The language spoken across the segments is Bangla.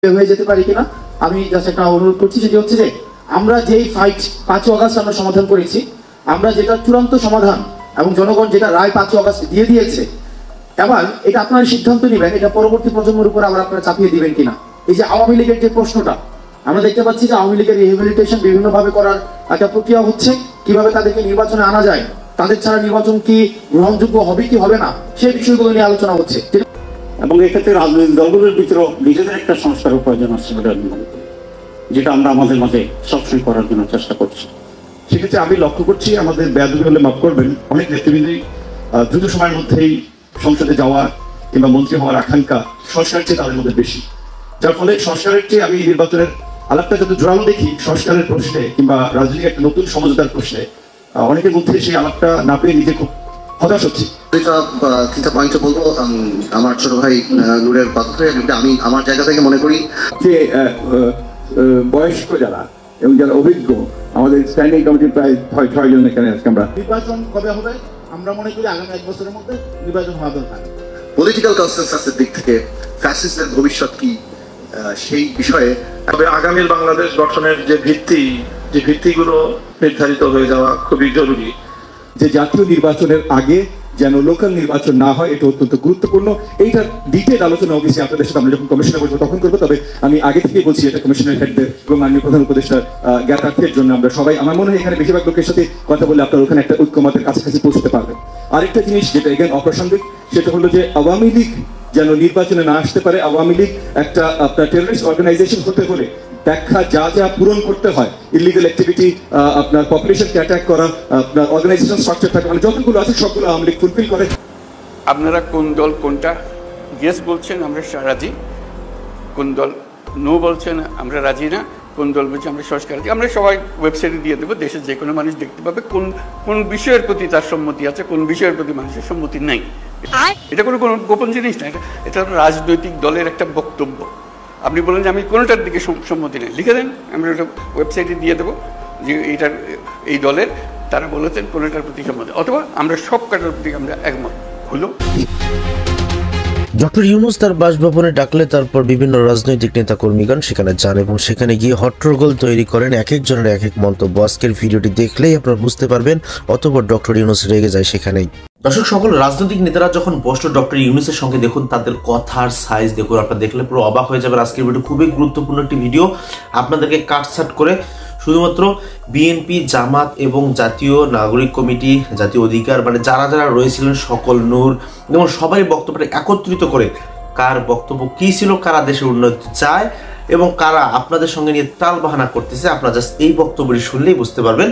হয়ে যেতে পারি কিনা আমি জাস্ট একটা অনুরোধ করছি। সেটি হচ্ছে যে আমরা যেই ফাইট 5 আগস্ট আমরা সমাধান করেছি, আমরা যেটা চূড়ান্ত সমাধান এবং জনগণ যেটা রায় 5 আগস্ট দিয়ে দিয়েছে, এবার এটা আপনারা সিদ্ধান্ত নেবেন এটা পরবর্তী প্রজন্মের উপর আবার আপনারা চাপিয়ে দিবেন কিনা। এই যে আওয়ামী লীগের যে প্রশ্নটা আমরা দেখতে পাচ্ছি যে আওয়ামী লীগের রিহেবিলিটেশন বিভিন্নভাবে করার একটা প্রক্রিয়া হচ্ছে, কিভাবে তাদেরকে নির্বাচনে আনা যায়, তাদের ছাড়া নির্বাচন কি গ্রহণযোগ্য হবে কি হবে না, সেই বিষয়গুলো নিয়ে আলোচনা হচ্ছে। এবং এক্ষেত্রে রাজনৈতিক দলগুলোর ভিতরে নিজেদের একটা সংস্কারের প্রয়োজন আছে বলে আমি মনে করি, যেটা আমরা আমাদের মাঝে সবসময় করার জন্য চেষ্টা করছি। সেক্ষেত্রে আমি লক্ষ্য করছি আমাদের বেয়াদবি হলে মাফ করবেন, অনেক নেতৃবৃন্দই দ্রুত সময়ের মধ্যেই সংসদে যাওয়া কিংবা মন্ত্রী হওয়ার আকাঙ্ক্ষা সংস্কারের চেয়ে তাদের মধ্যে বেশি, যার ফলে সংস্কারের চেয়ে আমি নির্বাচনের আলাপটা যত জোরালো দেখি সংস্কারের প্রশ্নে কিংবা রাজনৈতিক একটা নতুন সমঝোতার প্রশ্নে অনেকের মধ্যে সেই আলাপটা না পেয়ে নিজে খুব হতাশ হচ্ছে। তিনটা পয়েন্ট বলবো আমার ছোট ভাই নূরের পাত্রে, আমি আমার জায়গা থেকে মনে করি যে বয়স্ক যারা এবং যারা অভিজ্ঞ আমাদের স্ট্যান্ডিং কমিটির প্রায় 6 জন এখানে আজকে আমরা নির্বাচন কবে হবে আমরা মনে করি আগামী 1 বছরের মধ্যে নির্বাচন হওয়া দরকার। পলিটিক্যাল কনসেনসাসের দিক থেকে ফ্যাসিস্টের ভবিষ্যৎ কি সেই বিষয়ে, তবে আগামীর বাংলাদেশ গঠনের যে ভিত্তিগুলো নির্ধারিত হয়ে যাওয়া খুবই জরুরি। যে জাতীয় নির্বাচনের আগে যেন লোকাল নির্বাচন না হয় এটা অত্যন্ত গুরুত্বপূর্ণ। এইটার ডিটেল আলোচনা অবশ্যই আপনাদের সাথে আমরা যখন কমিশনে বসবো তখন করবো। তবে আমি আগে থেকেই বলছি এটা কমিশনের হেডদের এবং মাননীয় প্রধান উপদেষ্টার জ্ঞাতার্থের জন্য আমরা সবাই, আমার মনে হয় এখানে বেশিরভাগ লোকের সাথে কথা বলে আপনারা ওখানে একটা ঐক্যমতের কাছাকাছি পৌঁছতে পারবেন। আরেকটা জিনিস যেটা এগেন অপ্রাসঙ্গিক, সেটা হলো যে আওয়ামী লীগ যেন নির্বাচনে না আসতে পারে। আওয়ামী লীগ একটা আপনার টেররিস্ট অর্গানাইজেশন হতে হলে ব্যাখ্যা যা পূরণ করতে হয়, ইলিগাল অ্যাক্টিভিটি, আপনার পপুলেশনকে অ্যাটাক করা, আপনার অর্গানাইজেশন স্ট্রাকচার থাকে, মানে যতগুলো আছে সবগুলো আওয়ামী লীগ ফুলফিল করে। আপনারা কোন দল কোনটা ইয়েস বলছেন আমরা রাজি, কোন দল নো বলছেন আমরা রাজি না, কোন দল বলছে আমরা সংস্কার রাজি, আমরা সবাই ওয়েবসাইটে দিয়ে দেবো। দেশের যে কোনো মানুষ দেখতে পাবে কোন বিষয়ের প্রতি তার সম্মতি আছে, কোন বিষয়ের প্রতি মানুষের সম্মতি নাই। এটা কোনো গোপন জিনিস না, এটা রাজনৈতিক দলের একটা বক্তব্য। আপনি বলেন যে আমি কোনোটার দিকে সম্মতি নেই, লিখে দেন, আমরা ওটা ওয়েবসাইটে দিয়ে দেবো যে এইটার এই দলের তারা বলেছেন কোনোটার প্রতি সম্মতি, অথবা আমরা সব কাটার প্রতি আমরা একমত হলো। ডক্টর ইউনূস তার বাসভবনে ডাকলে তারপর বিভিন্ন রাজনৈতিক নেতা কর্মীগণ সেখানে যান এবং সেখানে গিয়ে হট্টগোল তৈরি করেন। এক একজনের এক এক মন্তব্য। আজকের ভিডিওটি দেখলেই আপনারা বুঝতে পারবেন। অতঃপর ডক্টর ইউনূস রেগে যায় সেখানেই। দর্শক, সকল রাজনৈতিক নেতারা যখন বসলো ডক্টর ইউনূসের সঙ্গে, দেখুন তাদের কথার সাইজ দেখুন, আপনারা দেখলে পুরো অবাক হয়ে যাবেন। আজকের ভিডিও খুবই গুরুত্বপূর্ণ একটি ভিডিও, আপনাদেরকে কাটছাট করে শুধুমাত্র বিএনপি, জামাত এবং জাতীয় নাগরিক কমিটি, জাতীয় অধিকার, মানে যারা যারা রয়েছিলেন সকল, নূর এবং সবাই বক্তব্যটা একত্রিত করে কার বক্তব্য কী ছিল, কারা দেশের উন্নতি চায় এবং কারা আপনাদের সঙ্গে নিয়ে তাল বাহানা করতেছে, আপনারা জাস্ট এই বক্তব্যটি শুনলেই বুঝতে পারবেন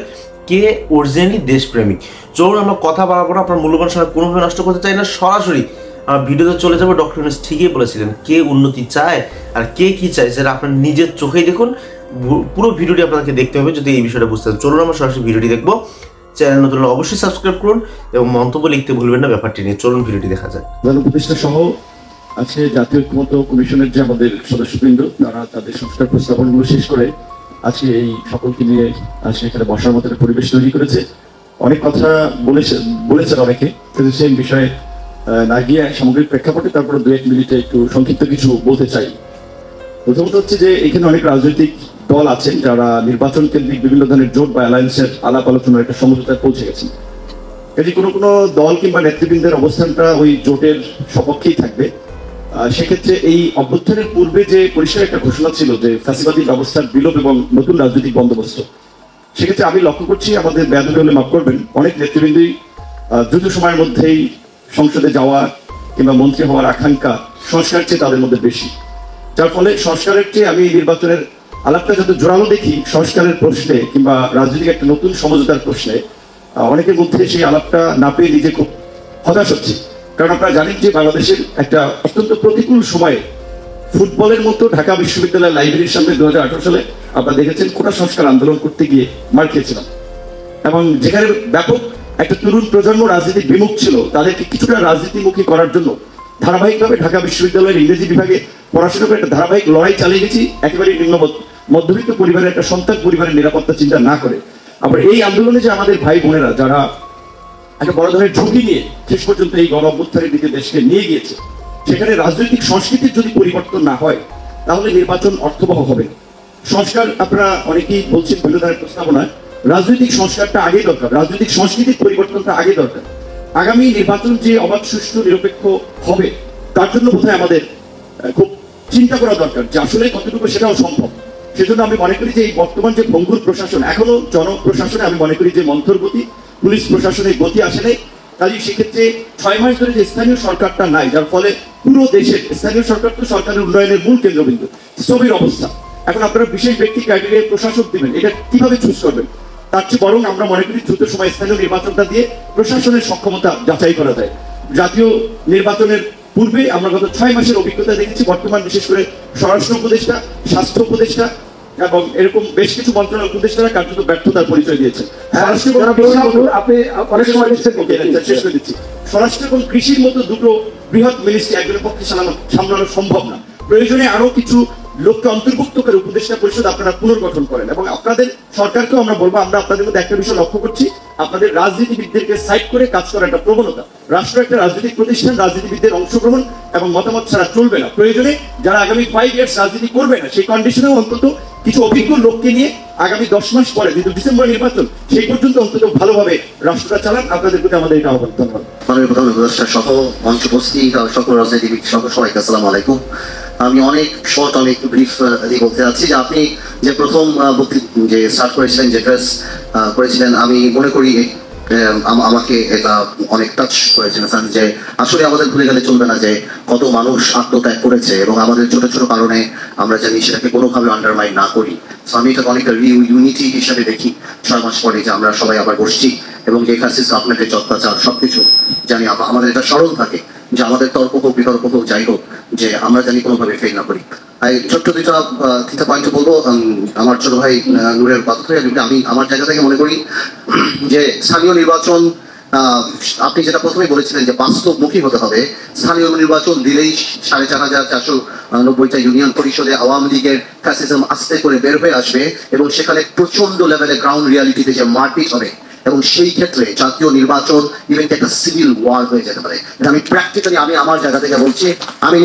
কে অরিজিনালি দেশপ্রেমিক। চলুন আমরা কথা বাড়াবো না, আপনার মূল্যবান সময় কোনোভাবে নষ্ট করতে চাই না, সরাসরি আমার ভিডিওতে চলে যাবো। ডক্টর ইউনূস ঠিকই বলেছিলেন, কে উন্নতি চায় আর কে কি চায় সেটা আপনার নিজের চোখেই দেখুন। পুরো ভিডিওটি আপনাদেরকে দেখতে হবে যদি এই বিষয়টা বুঝতে চান। চলুন আমরা সরাসরি ভিডিওটি দেখবো। চ্যানেল নতুন হলে অবশ্যই সাবস্ক্রাইব করুন এবং মন্তব্য লিখতে ভুলবেন না ব্যাপারটি নিয়ে। চলুন ভিডিওটি দেখা যায়। প্রধান উপদেষ্টা সহ আছে জাতীয় ঐক্যমত্য কমিশনের যে আমাদের সদস্যবৃন্দ, তারা তাদের সংস্কার প্রস্তাবনাগুলো শেষ করে আজকে এই সকলকে নিয়ে আজকে এখানে বসার মতো একটা পরিবেশ তৈরি করেছে। অনেক কথা বলেছেন অনেকে, কিন্তু সেই বিষয়ে না গিয়ে সামগ্রিক প্রেক্ষাপটে তারপরে 2-1 মিনিটে একটু সংক্ষিপ্ত কিছু বলতে চাই। প্রথমত হচ্ছে যে এখানে অনেক রাজনৈতিক দল আছেন যারা নির্বাচন কেন্দ্রিক বিভিন্ন ধরনের জোট বা অ্যালায়েন্সের আলাপ আলোচনার একটা সমঝোতায় পৌঁছে গেছেন। এটি কোনো দল কিংবা নেতৃবৃন্দের অবস্থানটা ওই জোটের সপক্ষেই থাকবে। সেক্ষেত্রে এই অভ্যুত্থানের পূর্বে যে পরিষ্কার একটা ঘোষণা ছিল যে ফ্যাসিবাদী ব্যবস্থার বিলোপ এবং নতুন রাজনৈতিক বন্দোবস্ত, সেক্ষেত্রে আমি লক্ষ্য করছি আমাদের বেয়াদবি হলে মাফ করবেন, অনেক নেতৃবৃন্দই দ্রুত সময়ের মধ্যেই সংসদে যাওয়া কিংবা মন্ত্রী হওয়ার আকাঙ্ক্ষা সংস্কারের চেয়ে তাদের মধ্যে বেশি, যার ফলে সংস্কারের চেয়ে আমি নির্বাচনের আলাপটা যত জোরালো দেখি সংস্কারের প্রশ্নে কিংবা রাজনৈতিক একটা নতুন সমঝোতার প্রশ্নে অনেকের মধ্যে সেই আলাপটা না পেয়ে নিজে খুব হতাশ হচ্ছে। কারণ আপনারা জানেন যে বাংলাদেশের একটা অত্যন্ত প্রতিকূল সময়ে ফুটবলের মতো ঢাকা বিশ্ববিদ্যালয়ের লাইব্রেরির সামনে 2018 সালে আপনারা দেখেছেন কোটা সংস্কার আন্দোলন করতে গিয়ে মার খেয়েছিলাম, এবং যেখানে ব্যাপক একটা তরুণ প্রজন্ম রাজনীতি বিমুখ ছিল, তাদেরকে কিছুটা রাজনীতিমুখী করার জন্য ধারাবাহিকভাবে ঢাকা বিশ্ববিদ্যালয়ের ইংরেজি বিভাগে পড়াশোনা করে একটা ধারাবাহিক লড়াই চালিয়ে গেছি, একেবারে নিম্ন মধ্যবিত্ত পরিবারের একটা সন্তান পরিবারের নিরাপত্তা চিন্তা না করে। আবার এই আন্দোলনে যে আমাদের ভাই বোনেরা যারা একটা বড় ধরনের ঝুঁকি নিয়ে শেষ পর্যন্ত এই গণ অভ্যুত্থানের দিকে দেশকে নিয়ে গিয়েছে, সেখানে রাজনৈতিক সংস্কৃতির যদি পরিবর্তন না হয় তাহলে নির্বাচন অর্থবহ হবে। সংস্কার আপনারা অনেকেই বলছেন বিভিন্ন ধরনের প্রস্তাবনায়, রাজনৈতিক সংস্কারটা আগে দরকার, রাজনৈতিক সংস্কৃতির পরিবর্তনটা আগে দরকার। আগামী নির্বাচন যে অবাধ, সুষ্ঠু, নিরপেক্ষ হবে তার জন্য বোধহয় আমাদের খুব চিন্তা করা দরকার যে আসলে কতটুকু সেটাও সম্ভব। সেজন্য আমি মনে করি যে এই বর্তমান যে ভঙ্গুর প্রশাসন, এখনো জনপ্রশাসনে আমি মনে করি যে মন্থর গতি, পুলিশ প্রশাসনের গতি আসে নাই। কাজে সেক্ষেত্রে 6 মাস ধরে যে স্থানীয় সরকারটা নাই, যার ফলে পুরো দেশের স্থানীয় সরকার তো সরকারের উন্নয়নের মূল কেন্দ্রবিন্দু, ছবির অবস্থা। এখন আপনারা বিশেষ ব্যক্তি ক্রাইটেরিয়ায় প্রশাসক দিবেন, এটা কিভাবে চুজ করবেন? তার চেয়ে বরং আমরা মনে করি দ্রুত সময় স্থানীয় নির্বাচনটা দিয়ে প্রশাসনের সক্ষমতা যাচাই করা যায়। জাতীয় নির্বাচনের পূর্বে আমরা গত 6 মাসের অভিজ্ঞতা দেখেছি, বর্তমান বিশেষ করে স্বরাষ্ট্র উপদেষ্টা, স্বাস্থ্য উপদেষ্টা এবং এরকম বেশ কিছু মন্ত্রণালয় উপদেষ্টারা কার্যত ব্যর্থতার পরিচয় দিয়েছে। স্বরাষ্ট্র এবং কৃষির মতো দুটো বৃহৎ মিনিস্ট্রি একজনের পক্ষে সামলানো সম্ভব না। প্রয়োজনে আরো কিছু লোককে অন্তর্ভুক্ত করে উপদেষ্টা পরিষদ আপনারা পুনর্গঠন করেন। এবং আপনাদের সরকারকেও আমরা বলবো, আমরা আপনাদের মধ্যে একটা বিষয় লক্ষ্য করছি, আপনাদের রাজনীতিবিদদেরকে সাইড করে কাজ করার একটা প্রবণতা। রাষ্ট্র একটা রাজনৈতিক প্রতিষ্ঠান, রাজনীতিবিদদের অংশগ্রহণ এবং মতামত ছাড়া চলবে না। প্রয়োজনে যারা আগামী 5 ইয়ার্স রাজনীতি করবে না, সেই কন্ডিশনেও অন্তত কিছু অভিজ্ঞ লোককে নিয়ে আগামী 10 মাস পরে, যেহেতু ডিসেম্বর নির্বাচন, সেই পর্যন্ত অন্তত ভালোভাবে রাষ্ট্রটা চালান। আপনাদের প্রতি আমাদের এটা আহ্বান। ধন্যবাদ। মাননীয় প্রধান উপদেষ্টা সহ মঞ্চ উপস্থিত সকল রাজনীতিবিদ সহ সবাইকে আসসালামু আলাইকুম। আমি অনেক শর্ট, আমি একটু ব্রিফ বলতে চাচ্ছি যে আপনি যে প্রথম যে স্টার্ট করেছিলেন, যে ড্রেস করেছিলেন, আমি মনে করি আমাকে এটা অনেক টাচ করেছিল, যে আসলে আমাদের ভুলে গেলে চলবে না যে কত মানুষ আত্মত্যাগ করেছে এবং আমাদের ছোট ছোট কারণে আমরা জানি সেটাকে কোনোভাবে আন্ডারমাইন না করি। আমি এটা অনেকটা ইউনিটি হিসাবে দেখি 6 মাস পরে যে আমরা সবাই আবার বসছি এবং যে ফ্যাসিস্ট আপনাকে অত্যাচার সবকিছু জানি, আমাদের এটা স্মরণ থাকে যে আমাদের তর্ক হোক, বিতর্ক হোক, যাই হোক, যে আমরা জানি কোনোভাবে ফেল না করি। ছোট্ট তিনটা পয়েন্ট বলবো। আমার ছোট ভাই নূরের কথা থেকে আমি আমার জায়গা থেকে মনে করি যে স্থানীয় নির্বাচন, আপনি যেটা প্রথমে বলেছিলেন যে বাস্তবমুখী হতে হবে। স্থানীয় নির্বাচন দিলেই 4,490টা ইউনিয়ন পরিষদে আওয়ামী লীগের ফ্যাসিজম আস্তে করে বের হয়ে আসবে এবং সেখানে প্রচন্ড লেভেলে গ্রাউন্ড রিয়ালিটিতে যে মারপিট হবে, এবং সেই ক্ষেত্রে জাতীয় নির্বাচন ইভেন্ট একটা সিভিল ওয়ার হয়ে যেতে পারে। আমি প্র্যাকটিক্যালি আমি আমার জায়গা থেকে বলছি, আমি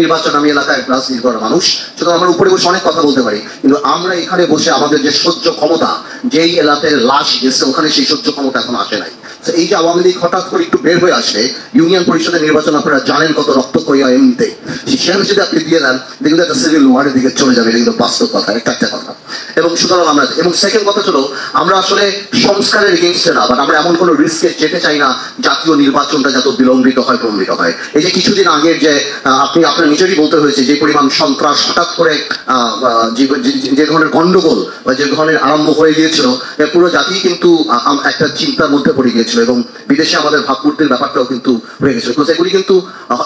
এলাকায় রাজনীতি করা মানুষ, সুতরাং আমরা উপরে বসে অনেক কথা বলতে পারি, কিন্তু আমরা এখানে বসে আমাদের যে সহ্য ক্ষমতা, যেই এলাকায় লাশ গেছে ওখানে সেই সহ্য ক্ষমতা এখন আসে নাই। এই যে আওয়ামী লীগ হঠাৎ করে একটু বের হয়ে আসে, ইউনিয়ন পরিষদের নির্বাচন আপনারা জানেন কত রক্তক্ষয়ী হয় এমনিতে, সেখানে যদি আপনি দিয়ে দেন দেখবেন একটা সিভিল ওয়ারের দিকে চলে যাবে। এটা কিন্তু বাস্তব কথা, একটা কথা। এবং সুতরাং আমরা, এবং সেকেন্ড কথা হলো, আমরা আসলে সংস্কারের এগেইনস্টে না, বাট আমরা এমন কোনো রিস্কে যেতে চাই না জাতীয় নির্বাচনটা যত বিলম্বিত হয়। এই যে কিছুদিন আগের যে আপনি আপনার নিজেরই বলতে হয়েছে যে পরিমাণ সন্ত্রাস হঠাৎ করে যে ধরনের গন্ডগোল বা যে ধরনের আরম্ভ হয়ে গিয়েছিল, পুরো জাতি কিন্তু একটা চিন্তার মধ্যে পড়ে গিয়েছিল এবং বিদেশে আমাদের ভাবমূর্তির ব্যাপারটাও কিন্তু হয়ে গেছিল। এগুলি কিন্তু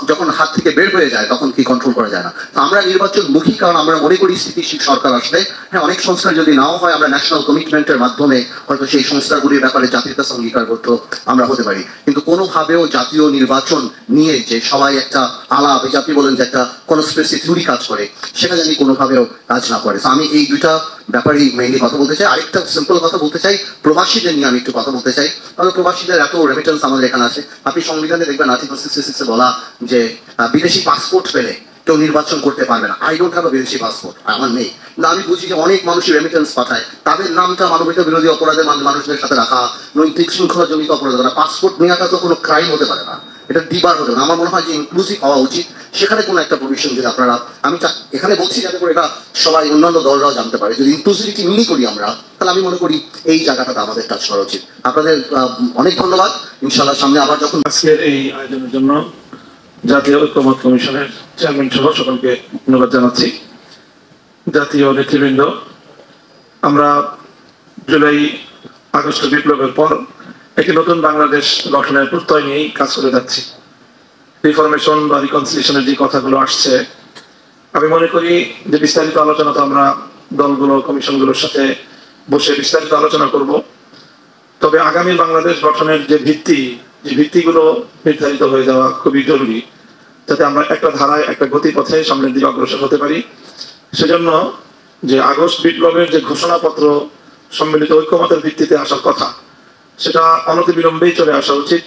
যখন হাত থেকে বের হয়ে যায় তখন কি কন্ট্রোল করা যায় না। আমরা নির্বাচনমুখী, কারণ আমরা মনে করি স্থিতিশীল সরকার আসলে, হ্যাঁ, অনেক সংস্কার যদি নাও হয়, আমরা ন্যাশনাল কমিটমেন্টের মাধ্যমে হয়তো সেই সংস্কারগুলির ব্যাপারে জাতির কাছে অঙ্গীকারবদ্ধ আমরা হতে পারি, কিন্তু কোনোভাবেও জাতীয় নির্বাচন নিয়ে যে সবাই একটা আলাপ, এই যে আপনি বলেন যে একটা কনস্পিরেসি থিওরি কাজ করে, সেটা জানি কোনোভাবেও কাজ না করে। আমি এই দুইটা ব্যাপারেই মেইনলি কথা বলতে চাই। আরেকটা সিম্পল কথা বলতে চাই, প্রবাসীদের নিয়ে আমি একটু কথা বলতে চাই। তাহলে প্রবাসীদের এত রেমিটেন্স আমাদের এখানে আছে, আপনি সংবিধানে দেখবেন আর্টিকেল 66 বলা যে বিদেশি পাসপোর্ট পেলে কেউ নির্বাচন করতে পারবে না। আই ডোন্ট হ্যাভ আ বিদেশি পাসপোর্ট, আমার নেই, না আমি বুঝি যে অনেক মানুষই রেমিটেন্স পাঠায়, তাদের নামটা মানবিকতা বিরোধী অপরাধের মানুষদের সাথে রাখা, নৈতিক শৃঙ্খলা জনিত অপরাধ করা। পাসপোর্ট নেওয়াটা তো কোনো ক্রাইম হতে পারে না, এটা ডিবার হতে পারে। আমার মনে হয় যে ইনক্লুসিভ হওয়া উচিত, সেখানে কোনো একটা প্রভিশন যদি আপনারা, আমি এখানে বলছি যাতে করে এটা সবাই অন্যান্য দলরাও জানতে পারে, যদি ইনক্লুসিভিটি মিনি করি আমরা, তাহলে আমি মনে করি এই জায়গাটাতে আমাদের কাজ করা উচিত। আপনাদের অনেক ধন্যবাদ। ইনশাআল্লাহ সামনে আবার যখন আজকের এই আয়োজনের জন্য জাতীয় ঐক্যমত কমিশনের চেয়ারম্যান সহ সকলকে ধন্যবাদ জানাচ্ছি। জাতীয় নেতৃবৃন্দ, আমরা জুলাই আগস্ট বিপ্লবের পর একটি নতুন বাংলাদেশ গঠনের প্রত্যয় নিয়েই কাজ করে যাচ্ছি। রিফরমেশন বা রিকনসিলিয়েশনের যে কথাগুলো আসছে, আমি মনে করি যে বিস্তারিত আলোচনা তো আমরা দলগুলো, কমিশনগুলোর সাথে বসে বিস্তারিত আলোচনা করব। তবে আগামী বাংলাদেশ গঠনের যে ভিত্তিগুলো নির্ধারিত হয়ে যাওয়া খুবই জরুরি, যাতে আমরা একটা ধারায়, একটা গতিপথে সামনের দিকে অগ্রসর হতে পারি। সেজন্য যে আগস্ট বিপ্লবের যে ঘোষণাপত্র সম্মিলিত ঐক্যমতের ভিত্তিতে আসার কথা, সেটা অনতিবিলম্বেই চলে আসা উচিত,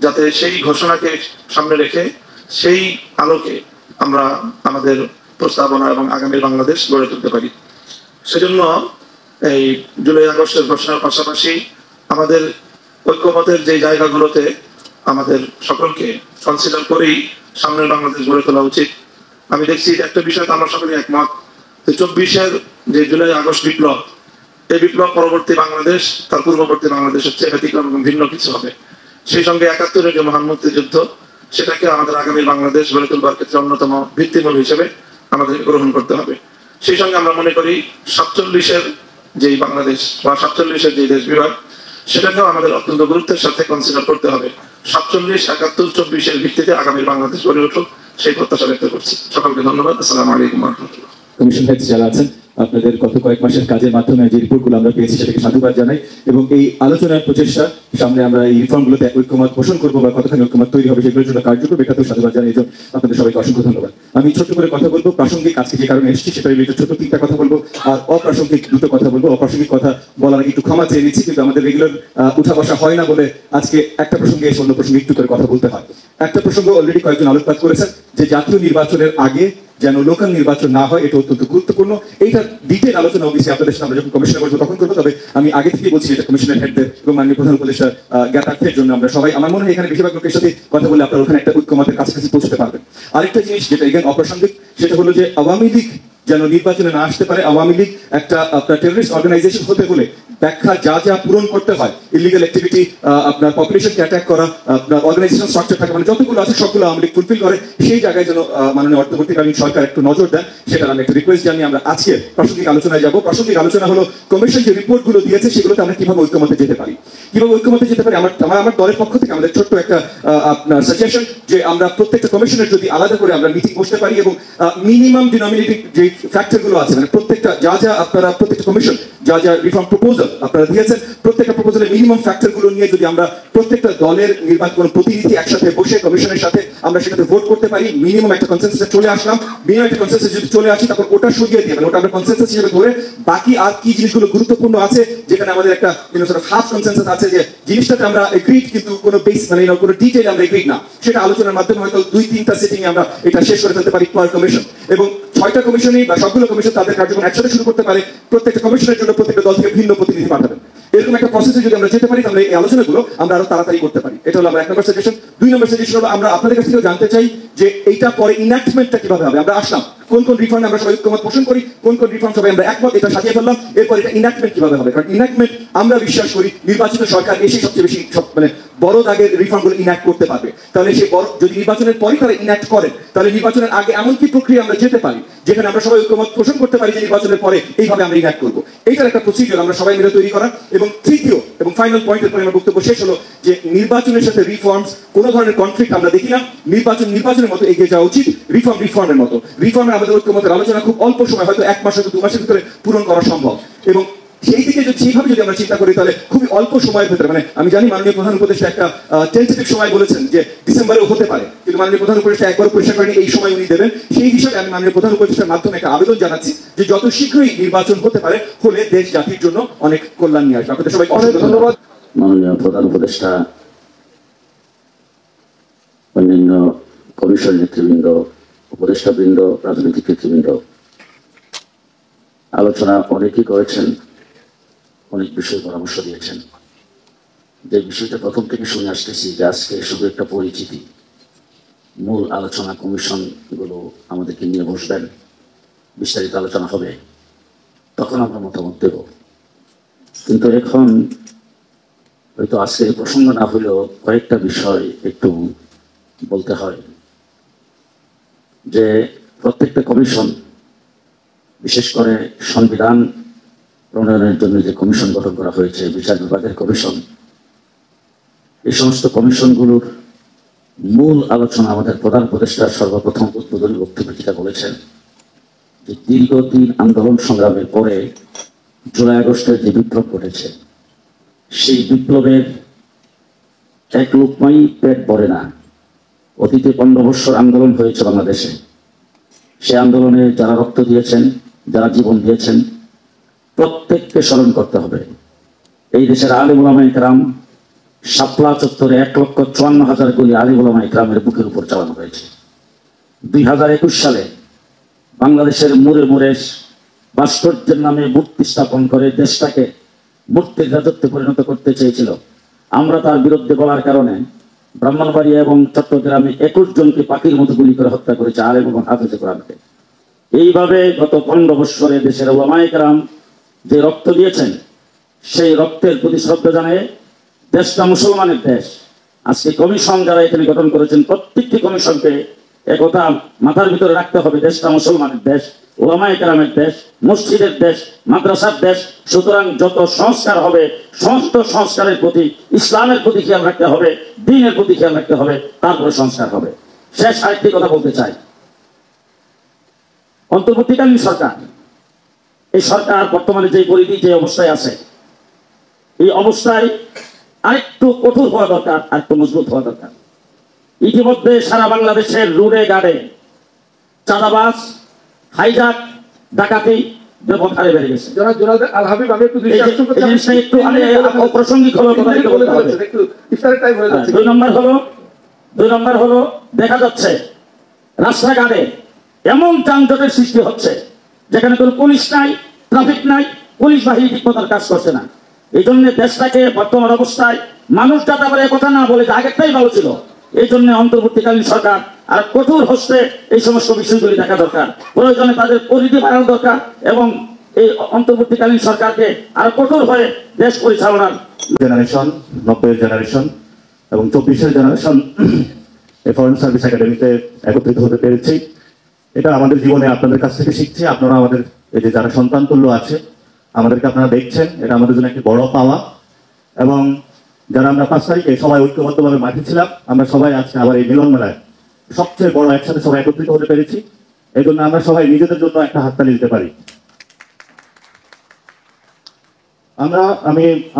যাতে সেই ঘোষণাকে সামনে রেখে সেই আলোকে আমরা আমাদের প্রস্তাবনা এবং আগামী বাংলাদেশ গড়ে তুলতে পারি। সেজন্য এই জুলাই আগস্টের ঘোষণার পাশাপাশি আমাদের ঐক্যমতের যে জায়গাগুলোতে আমাদের সকলকে কনসিডার করেই সামনের বাংলাদেশ গড়ে তোলা উচিত। আমি দেখছি একটা বিষয় আমরা সকলে একমত, 24-এর যে জুলাই আগস্ট বিপ্লব, এই বিপ্লব পরবর্তী বাংলাদেশ তার পূর্ববর্তী বাংলাদেশের চেয়ে ব্যতিক্রম এবং ভিন্ন কিছু হবে। সেই সঙ্গে 71-এর যে মহান মুক্তিযুদ্ধ, সেটাকে আমাদের আগামী বাংলাদেশ গড়ে তুলবার ক্ষেত্রে অন্যতম ভিত্তিমূল হিসেবে আমাদের গ্রহণ করতে হবে। সেই সঙ্গে আমরা মনে করি 47-এর যেই বাংলাদেশ বা 47-এর যে দেশ বিভাগ, সেটাকেও আমাদের অত্যন্ত গুরুত্বের সাথে কনসিডার করতে হবে। 47, 71, 24-এর ভিত্তিতে আগামী বাংলাদেশ গড়ে উঠুক, সেই প্রত্যাশা ব্যক্ত করছি। সকলকে ধন্যবাদ। আসসালামু আলাইকুম ওয়া রাহমাতুল্লাহ। কমিশন হেড যারা আছেন, আপনাদের গত কয়েক মাসের কাজের মাধ্যমে যে রিপোর্টগুলো আমরা পেয়েছি সেটাকে সাধুবাদ জানাই, এবং এই আলোচনার প্রচেষ্টা সামনে আমরা এই রিফর্মগুলোতে ঐক্যমত পোষণ করবো বা কতখানি ঐক্যমত তৈরি হবে সেগুলোর জন্য কার্যকর এটাতেও সাধুবাদ জানাই। এই জন্য আপনাদের সবাইকে অসংখ্য ধন্যবাদ। আমি ছোট্ট করে কথা বলবো, প্রাসঙ্গিক আজকে যে কারণে এসেছি সেটা রিলেটেড ছোট 3টা কথা বলবো, আর অপ্রাসঙ্গিক 2টো কথা বলবো। অপ্রাসঙ্গিক কথা বলার আগে একটু ক্ষমা চেয়ে নিচ্ছি, কিন্তু আমাদের রেগুলার উঠা বসা হয় না বলে আজকে একটা প্রসঙ্গে এসে অন্য প্রসঙ্গে একটু করে কথা বলতে হয়। একটা প্রসঙ্গ অলরেডি কয়েকজন আলোকপাত করেছেন, যে জাতীয় নির্বাচনের আগে যেন লোকাল নির্বাচন না হয়, এটা অত্যন্ত গুরুত্বপূর্ণ। এইটা ডিটেল আলোচনা অবশ্যই আপনাদের সাথে আমরা যখন কমিশনে করবো তখন করবো। তবে আমি আগে থেকে বলছি, এটা কমিশনের হেডদের এবং মাননীয় প্রধান উপদেষ্টার জ্ঞাতার্থের জন্য আমরা সবাই, আমার মনে হয় এখানে বেশিরভাগ লোকের সাথে কথা বলে আপনারা ওখানে একটা ঐক্যমতের কাছাকাছি পৌঁছতে পারবেন। আরেকটা জিনিস যেটা এখানে অপ্রাসঙ্গিক, সেটা হলো যে আওয়ামী লীগ যেন নির্বাচনে না আসতে পারে। আওয়ামী লীগ একটা আপনার টেররিস্ট অর্গানাইজেশন হতে হলে ব্যাখ্যা যা যা পূরণ করতে হয়, ইলিগাল অ্যাক্টিভিটি, আপনার পপুলেশনকে অ্যাটাক করা, আপনার অর্গানাইজেশন স্ট্রাকচার থাকে, মানে যতগুলো আছে সবগুলো আওয়ামী লীগ ফুলফিল করে। সেই জায়গায় যেন মাননীয় অন্তর্বর্তীকালীন সরকার একটু নজর দেন, সেটার আমি একটা রিকোয়েস্ট জানিয়ে আমরা আজকে প্রাসঙ্গিক আলোচনায় যাব। প্রাসঙ্গিক আলোচনা হলো কমিশন যে রিপোর্টগুলো দিয়েছে সেগুলোতে আমরা কিভাবে ঐক্যমতে যেতে পারি। আমার দলের পক্ষ থেকে আমাদের ছোট্ট একটা আপনার সাজেশন, যে আমরা প্রত্যেকটা কমিশনের যদি আলাদা করে আমরা মিটিং বসতে পারি এবং মিনিমাম ডিনোমিনেটিং যে ফ্যাক্টরগুলো আছে, মানে প্রত্যেকটা যা আপনারা প্রত্যেকটা কমিশন যা রিফর্ম প্রপোজাল আপনারা দিয়েছেন, প্রত্যেকটা প্রপোজালের মিনিমাম ফ্যাক্টরগুলো নিয়ে যদি আমরা প্রত্যেকটা দলের নির্বাচন প্রতিনিধি একসাথে বসে কমিশনের সাথে আমরা সেটাতে ভোট করতে পারি, মিনিমাম একটা কনসেনসাসে চলে আসলাম। মিনিমাম একটা কনসেনসাস যদি চলে আসি, তারপর ওটা সরিয়ে দিয়ে, মানে ওটা আমরা কনসেনসাস হিসেবে ধরে বাকি আর কি জিনিসগুলো গুরুত্বপূর্ণ আছে, যেখানে আমাদের একটা হাফ কনসেনসাস আছে যে জিনিসটাতে আমরা এগ্রিড কিন্তু কোনো বেস মানে কোনো ডিটেইল আমরা এগ্রিড না, সেটা আলোচনার মাধ্যমে হয়তো 2-3টা সিটিং এ আমরা এটা শেষ করে ফেলতে পারি পার কমিশন। এবং 6টা কমিশনই বা সবগুলো কমিশন তাদের কার্যক্রম একসাথে শুরু করতে পারে, প্রত্যেকটা কমিশনের জন্য প্রত্যেকটা দল থেকে ভিন্ন প্রতিনিধি পাঠাবেন। এরকম একটা প্রসেসে যদি আমরা যেতে পারি, তাহলে এই আলোচনাগুলো আমরা আরো তাড়াতাড়ি করতে পারি। এটা হলো আমার 1 নম্বর সাজেশন। 2 নম্বর সাজেশন হলো, আমরা আপনাদের কাছ থেকে জানতে চাই যে এইটা পরে ইনঅ্যাক্টমেন্টটা কিভাবে হবে। আমরা আসলাম, কোন কোন রিফর্ম আমরা সবাই ঐক্যমত পোষণ করি, কোন কোন রিফর্ম সবাই আমরা একমত, এটা সাজিয়ে ফেললাম। এরপর এটা ইনঅ্যাক্টমেন্ট কিভাবে হবে, কারণ ইনঅ্যাক্টমেন্ট আমরা বিশ্বাস করি নির্বাচিত সরকার এসে সবচেয়ে বেশি মানে বড় দাগের রিফর্মগুলো ইনঅ্যাক্ট করতে পারবে। তাহলে সেই বড় যদি নির্বাচনের পরই তারা ইনঅ্যাক্ট করেন, তাহলে নির্বাচনের আগে এমন কি প্রক্রিয়া আমরা যেতে পারি যেখানে আমরা সবাই ঐক্যমত পোষণ করতে পারি যে নির্বাচনের পরে এইভাবে আমরা ইনঅ্যাক্ট করবো। এইটার একটা প্রসিডিউর আমরা সবাই মিলে তৈরি করা। এবং তৃতীয় এবং ফাইনাল পয়েন্টের পরে আমার বক্তব্য শেষ হলো, যে নির্বাচনের সাথে রিফর্মস কোনো ধরনের কনফ্লিক্ট আমরা দেখি না। নির্বাচনের মতো এগিয়ে যাওয়া উচিত, রিফর্মের মতো। রিফর্মের আমাদের ঐক্যমতের আলোচনা খুব অল্প সময়, হয়তো 1 মাস হয়তো 2 মাসের ভিতরে পূরণ করা সম্ভব। এবং সেই দিকে সেইভাবে যদি আমরা চিন্তা করি, তাহলে খুবই অল্প সময়ের ভিতরে, মানে আমি জানি মাননীয় প্রধান উপদেষ্টা একটা টেন্টেটিভ সময় বলেছেন যে ডিসেম্বরেও হতে পারে, কিন্তু মাননীয় প্রধান উপদেষ্টা একবার পরিষ্কার করেনি এই সময় উনি দেবেন। সেই হিসাবে আমি মাননীয় প্রধান উপদেষ্টার মাধ্যমে একটা আবেদন জানাচ্ছি যে যত শীঘ্রই নির্বাচন হতে পারে, হলে দেশ জাতির জন্য অনেক কল্যাণ নিয়ে আসবে। আপনাদের সবাই অনেক ধন্যবাদ। মাননীয় প্রধান উপদেষ্টা, অন্যান্য কমিশন নেতৃবৃন্দ, উপদেষ্টাবৃন্দ, রাজনৈতিক নেতৃবৃন্দ, আলোচনা অনেকেই করেছেন, অনেক বিষয় পরামর্শ দিয়েছেন। যে বিষয়টা প্রথম থেকে শুনে আসতেছি যে আজকে শুধু একটা পরিচিতি, মূল আলোচনা কমিশনগুলো আমাদেরকে নিয়ে বসবেন, বিস্তারিত আলোচনা হবে, তখন আমরা মতামত দেব। কিন্তু এখন হয়তো আজকে প্রসঙ্গ না হলেও কয়েকটা বিষয় একটু বলতে হয়। যে প্রত্যেকটা কমিশন, বিশেষ করে সংবিধান প্রণয়নের জন্য যে কমিশন গঠন করা হয়েছে, বিচার বিভাগের কমিশন, এই সমস্ত কমিশনগুলোর মূল আলোচনা আমাদের প্রধান উপদেষ্টা সর্বপ্রথম উদ্বোধনী বক্তব্যে যেটা বলেছেন, যে দীর্ঘদিন আন্দোলন সংগ্রামের পরে জুলাই আগস্টের যে বিপ্লব ঘটেছে, সেই বিপ্লবের এক লোকমাই পেট ভরে না। অতীতে 15 বছর আন্দোলন হয়েছে বাংলাদেশে, সে আন্দোলনে যারা রক্ত দিয়েছেন, যারা জীবন দিয়েছেন, প্রত্যেককে স্মরণ করতে হবে। এই দেশের আলিম উলামা ইকরাম, শাপলা চত্বরে 1,54,000 গুলি আলিম উলামা ইকরামের বুকের উপর চালানো হয়েছে। 2021 সালে বাংলাদেশের মোড়ে মোড়ে ভাস্কর্যের নামে মূর্তি স্থাপন করে দেশটাকে মূর্তির রাজত্বে পরিণত করতে চেয়েছিল। আমরা তার বিরুদ্ধে বলার কারণে ব্রাহ্মণবাড়িয়া এবং চট্টগ্রামে 21 জনকে পাখির মতো গুলি করে হত্যা করেছে আলেম এবং হাফেজে কোরআনকে। এইভাবে গত 15 বৎসরে দেশের ওলামায়ে কেরাম যে রক্ত দিয়েছেন, সেই রক্তের প্রতি শ্রদ্ধা জানিয়ে দেশটা মুসলমানের দেশ। আজকে কমিশন যারা এখানে গঠন করেছেন, প্রত্যেকটি কমিশনকে একথা মাথার ভিতরে রাখতে হবে, দেশটা মুসলমানের দেশ, ওলামায়ে কেরামের দেশ, মসজিদের দেশ, মাদ্রাসার দেশ। সুতরাং যত সংস্কার হবে, সমস্ত সংস্কারের প্রতি ইসলামের প্রতি খেয়াল রাখতে হবে, দ্বীনের প্রতি খেয়াল রাখতে হবে, তারপরে সংস্কার হবে। শেষ আরেকটি কথা বলতে চাই, অন্তর্বর্তীকালীন সরকার, এই সরকার বর্তমানে যে পরিধি, যে অবস্থায় আছে, এই অবস্থায় আরেকটু কঠোর হওয়া দরকার, আরেকটু মজবুত হওয়া দরকার। ইতিমধ্যে সারা বাংলাদেশের রোডে গাড়ে চাঁদাবাজ, হাইজাক, ডাকাতি ব্যাপক হারে বেড়ে গেছে। অপ্রাসঙ্গিক হলো কথা বলতে হবে। 2 নম্বর হলো দেখা যাচ্ছে রাস্তাঘাটে এমন যানজটের সৃষ্টি হচ্ছে যেখানে কোনো পুলিশ নাই, ট্রাফিক নাই, পুলিশ বাহিনী ঠিক মতো কাজ করছে না। এই জন্য দেশটাকে বর্তমান অবস্থায় মানুষ যাতে বলে কথা না বলে, আগেরটাই ভালো ছিল। এই জন্য অন্তর্বর্তীকালীন সরকার আর কঠোর হস্তে এই সমস্ত বিষয়গুলি দেখা দরকার। প্রয়োজনে তাদের পরিধি বাড়ানো দরকার এবং এই অন্তর্বর্তীকালীন সরকারকে আর কঠোর হয়ে দেশ পরিচালনার জেনারেশন, 90-এর জেনারেশন এবং 24-এর জেনারেশন এই ফরেন সার্ভিস একাডেমিতে একত্রিত হতে পেরেছি। এটা আমাদের জীবনে আপনাদের কাছ থেকে শিখছি। আপনারা আমাদের এই যে যারা সন্তান তুল্য আছে, আমাদেরকে আপনারা দেখছেন, এটা আমাদের জন্য একটি বড় পাওয়া। এবং যারা আমরা 5 তারিখে সবাই ঐক্যবদ্ধভাবে মাঠে ছিলাম, আমরা সবাই আজকে আবার এই মিলন মেলায় সবচেয়ে বড় একসাথে সবাই একত্রিত হতে পেরেছি। এই জন্য আমরা সবাই নিজেদের জন্য একটা হাততালি দিতে পারি।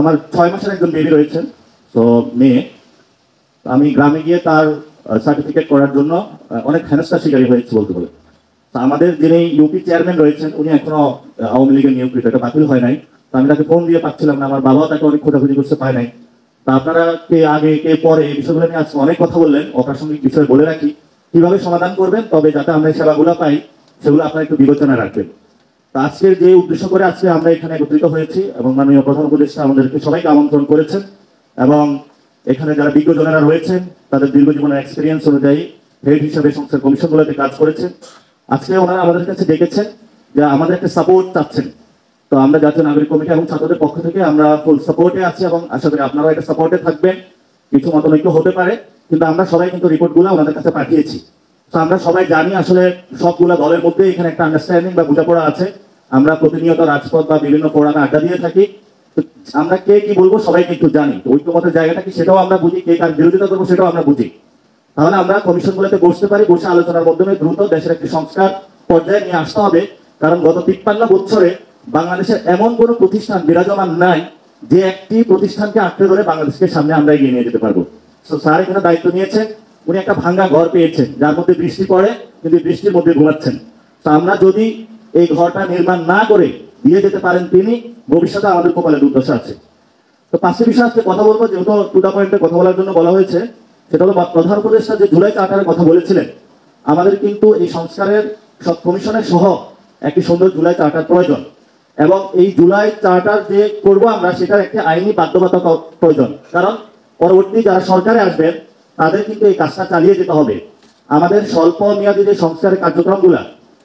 আমার 6 মাসের একজন বেবি রয়েছেন, তো মেয়ে। আমি গ্রামে গিয়ে তার সার্টিফিকেট করার জন্য অনেক হেনস্থার শিকারী হয়েছে বলতে বলে। তো আমাদের যিনি ইউপি চেয়ারম্যান রয়েছেন, উনি এখনো আওয়ামী লীগের নিয়োগকৃত, এটা বাতিল হয় নাই। তো আমি তাকে ফোন দিয়ে পাচ্ছিলাম না, আমার বাবাও তাকে অনেক খোঁজাখুঁজি করতে পায় নাই। তা আপনারা কে আগে কে পরে এই বিষয়গুলো নিয়ে আজকে অনেক কথা বললেন। অপ্রাসঙ্গিক বিষয় বলে রাখি, কিভাবে সমাধান করবেন, তবে যাতে আমরা এই সেবাগুলো পাই সেগুলো আপনারা একটু বিবেচনা রাখবেন। তো আজকের যে উদ্দেশ্য করে আজকে আমরা এখানে একত্রিত হয়েছি এবং মাননীয় প্রধান উপদেষ্টা আমাদেরকে সবাইকে আমন্ত্রণ করেছেন এবং এখানে যারা বিজ্ঞজনেরা রয়েছেন তাদের দীর্ঘ জীবনের এক্সপিরিয়েন্স অনুযায়ী হেড হিসাবে সংস্কার কমিশনগুলোতে কাজ করেছেন। আজকে ওনারা আমাদের কাছে ডেকেছেন যে আমাদের একটা সাপোর্ট চাচ্ছেন। তো আমরা জাতীয় নাগরিক কমিটি এবং ছাত্রদের পক্ষ থেকে আমরা ফুল সাপোর্টে আছি এবং আশা করি আপনারাও একটা সাপোর্টে থাকবেন। কিছু মতানৈক্য হতে পারে, কিন্তু আমরা সবাই কিন্তু রিপোর্টগুলো ওনাদের কাছে পাঠিয়েছি। তো আমরা সবাই জানি আসলে সবগুলা দলের মধ্যে এখানে একটা আন্ডারস্ট্যান্ডিং বা বোঝাপড়া আছে। আমরা প্রতিনিয়ত রাজপথ বা বিভিন্ন ফোরামে আড্ডা দিয়ে থাকি। আমরা কে কি বলবো সবাই কিন্তু জানি। ঐক্যমতের জায়গাটা কি সেটাও আমরা বুঝি, কে কার বিরোধিতা করবো সেটাও আমরা বুঝি। তাহলে আমরা কমিশনগুলোতে বসতে পারি, বসে আলোচনার মাধ্যমে দ্রুত দেশের একটি সংস্কার পর্যায়ে নিয়ে আসতে হবে। কারণ গত 53 বছরে বাংলাদেশের এমন কোনো প্রতিষ্ঠান বিরাজমান নাই যে একটি প্রতিষ্ঠানকে আঁকড়ে ধরে বাংলাদেশকে সামনে আমরা এগিয়ে নিয়ে যেতে পারবো। তো স্যার এখানে দায়িত্ব নিয়েছেন, উনি একটা ভাঙ্গা ঘর পেয়েছেন যার মধ্যে বৃষ্টি পড়ে, কিন্তু বৃষ্টির মধ্যে ঘুমাচ্ছেন। তো আমরা যদি এই ঘরটা নির্মাণ না করে দিয়ে যেতে পারেন তিনি, ভবিষ্যতে আমাদের কপালে দুর্দশা আছে। তো 5টি বিষয় আজকে কথা বলবো, যেহেতু টু দা পয়েন্টে কথা বলার জন্য বলা হয়েছে। সেটা হলো প্রধান উপদেষ্টা যে জুলাই চার্টারের কথা বলেছিলেন, আমাদের কিন্তু এই সংস্কারের সব কমিশনের সহ একটি সুন্দর জুলাই চার্টার প্রয়োজন এবং এই জুলাই চার্টার যে করবো আমরা সেটার একটি আইনি বাধ্যবাধকতা প্রয়োজন। কারণ পরবর্তী যারা সরকারে আসবেন তাদের কিন্তু এই কাজটা চালিয়ে যেতে হবে। আমাদের স্বল্প মেয়াদী যে সংস্কারের কার্যক্রমগুলা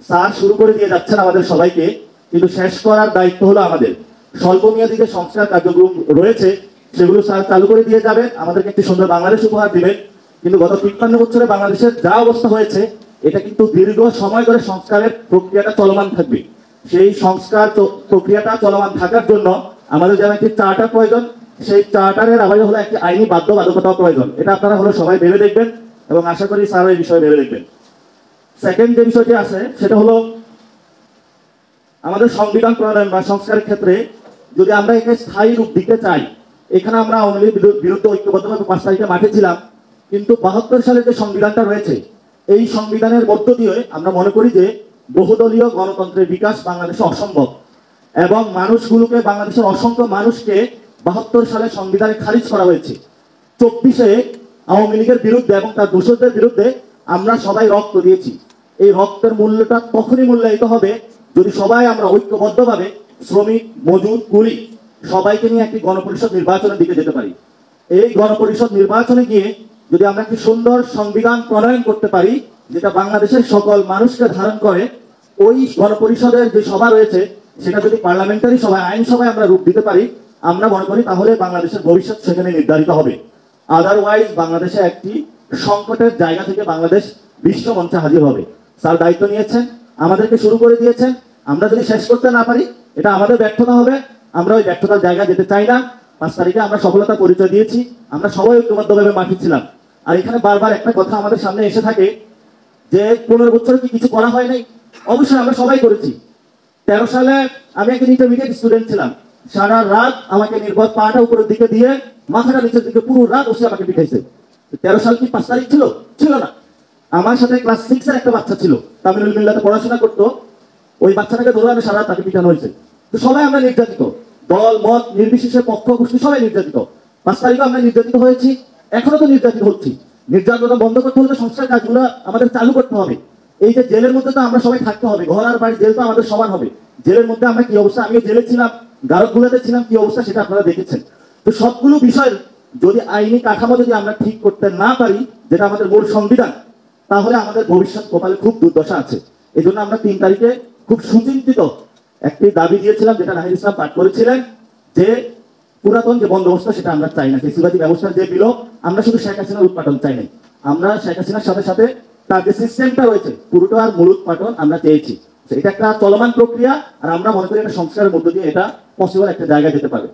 স্যার শুরু করে দিয়ে যাচ্ছেন আমাদের সবাইকে, কিন্তু শেষ করার দায়িত্ব হলো আমাদের। স্বল্প মেয়াদী যে সংস্কার কার্যক্রম রয়েছে সেগুলো স্যার চালু করে দিয়ে যাবেন, আমাদেরকে একটি সুন্দর বাংলাদেশ উপহার দিবেন। কিন্তু গত 53 বছরে বাংলাদেশের যা অবস্থা হয়েছে, এটা কিন্তু দীর্ঘ সময় ধরে সংস্কারের প্রক্রিয়াটা চলমান থাকবে। সেই সংস্কার প্রক্রিয়াটা চলমান থাকার জন্য আমাদের যেমন একটি চার্টার প্রয়োজন, সেই চার্টারের আবার হলো একটি আইনি বাধ্যবাধকতা প্রয়োজন। এটা আপনারা হলো সবাই ভেবে দেখবেন এবং আশা করি স্যার এই বিষয়ে ভেবে দেখবেন। সেকেন্ড যে বিষয়টি আছে সেটা হলো আমাদের সংবিধান প্রণয়ন বা সংস্কারের ক্ষেত্রে যদি আমরা একে স্থায়ী রূপ দিতে চাই, এখানে আমরা আওয়ামী লীগের বিরুদ্ধে ঐক্যবদ্ধভাবে 5 তারিখে মাঠে ছিলাম, কিন্তু 72 সালের যে সংবিধানটা রয়েছে এই সংবিধানের মধ্য দিয়ে আমরা মনে করি যে বহুদলীয় গণতন্ত্রের বিকাশ বাংলাদেশে অসম্ভব এবং মানুষগুলোকে, বাংলাদেশের অসংখ্য মানুষকে 72 সালে সংবিধানে খারিজ করা হয়েছে। 24-এ আওয়ামী লীগের বিরুদ্ধে এবং তার দোষরদের বিরুদ্ধে আমরা সবাই রক্ত দিয়েছি। এই রক্তের মূল্যটা তখনই মূল্যায়িত হবে যদি সবাই আমরা ঐক্যবদ্ধভাবে শ্রমিক, মজুর, কুলি সবাইকে নিয়ে একটি গণপরিষদ নির্বাচনের দিকে যেতে পারি। এই গণপরিষদ নির্বাচনে গিয়ে যদি আমরা একটি সুন্দর সংবিধান প্রণয়ন করতে পারি যেটা বাংলাদেশের সকল মানুষকে ধারণ করে, ওই গণপরিষদের যে সভা রয়েছে সেটা যদি পার্লামেন্টারি সভায়, আইনসভায় আমরা রূপ দিতে পারি, আমরা মনে করি তাহলে বাংলাদেশের ভবিষ্যৎ সেখানে নির্ধারিত হবে। আদারওয়াইজ বাংলাদেশে একটি সংকটের জায়গা থেকে বাংলাদেশ বিশ্ব মঞ্চে হাজির হবে। স্যার দায়িত্ব নিয়েছেন, আমাদেরকে শুরু করে দিয়েছেন, আমরা যদি শেষ করতে না পারি এটা আমাদের ব্যর্থতা হবে। আমরা ওই ব্যর্থতার জায়গায় যেতে চাই না। 5 তারিখে আমরা সফলতা পরিচয় দিয়েছি, আমরা সবাই ঐক্যবদ্ধভাবে মাঠে ছিলাম। আর এখানে বারবার একটা কথা আমাদের সামনে এসে থাকে যে 15 বছরে কি কিছু করা হয় নাই? অবশ্যই আমরা সবাই করেছি। 13 সালে আমি একটা ইন্টারমিডিয়েট স্টুডেন্ট ছিলাম, সারা রাত আমাকে নির্ভর পাটা উপরের দিকে দিয়ে মাথাটা নিচের দিকে পুরো রাত বসে আমাকে পিঠাইছে। 13 সাল কি 5 তারিখ ছিল? ছিল না। আমার সাথে ক্লাস 6 এর একটা বাচ্চা ছিল, তামিলুল মিল্লাতে পড়াশোনা করতো, ওই বাচ্চাটাকে ধরে আমি সারা রাত তাকে পিটানো হয়েছে। তো সবাই আমরা নির্যাতিত, দল মত নির্বিশেষে, পক্ষ গোষ্ঠী সবাই নির্যাতিত। 5 তারিখে আমরা নির্যাতিত হয়েছি, এখনো তো নির্যাতিত হচ্ছি। নির্যাতন বন্ধ করতে হলে সংস্কার কাজগুলো আমাদের চালু করতে হবে। এই যে জেলের মধ্যে তো আমরা সবাই থাকতে হবে, ঘর আর বাড়ি জেল তো আমাদের সমান হবে। জেলের মধ্যে আমরা কি অবস্থা, আমিও জেলে ছিলাম, গারদগুলোতে ছিলাম, কি অবস্থা সেটা আপনারা দেখেছেন। তো সবগুলো বিষয় যদি আইনি কাঠামো যদি আমরা ঠিক করতে না পারি, যেটা আমাদের মূল সংবিধান, তাহলে আমাদের ভবিষ্যৎ কপালে খুব দুর্দশা আছে। এই জন্য আমরা 3 তারিখে খুব সুচিন্তিত একটি দাবি দিয়েছিলাম, যেটা নাহিদ ইসলাম পাঠ করেছিলেন, যে পুরাতন যে বন্দোবস্ত সেটা আমরা চাই না। ফেসিবাদী ব্যবস্থার যে বিলোপ, আমরা শুধু শেখ হাসিনার উৎপাদন চাই নাই, আমরা শেখ হাসিনার সাথে সাথে তার যে সিস্টেমটা রয়েছে পুরোটার মূল উৎপাদন আমরা চেয়েছি। এটা একটা চলমান প্রক্রিয়া, আর আমরা মনে করি এটা সংস্কারের মধ্য দিয়ে এটা পসিবল একটা জায়গায় যেতে পারে।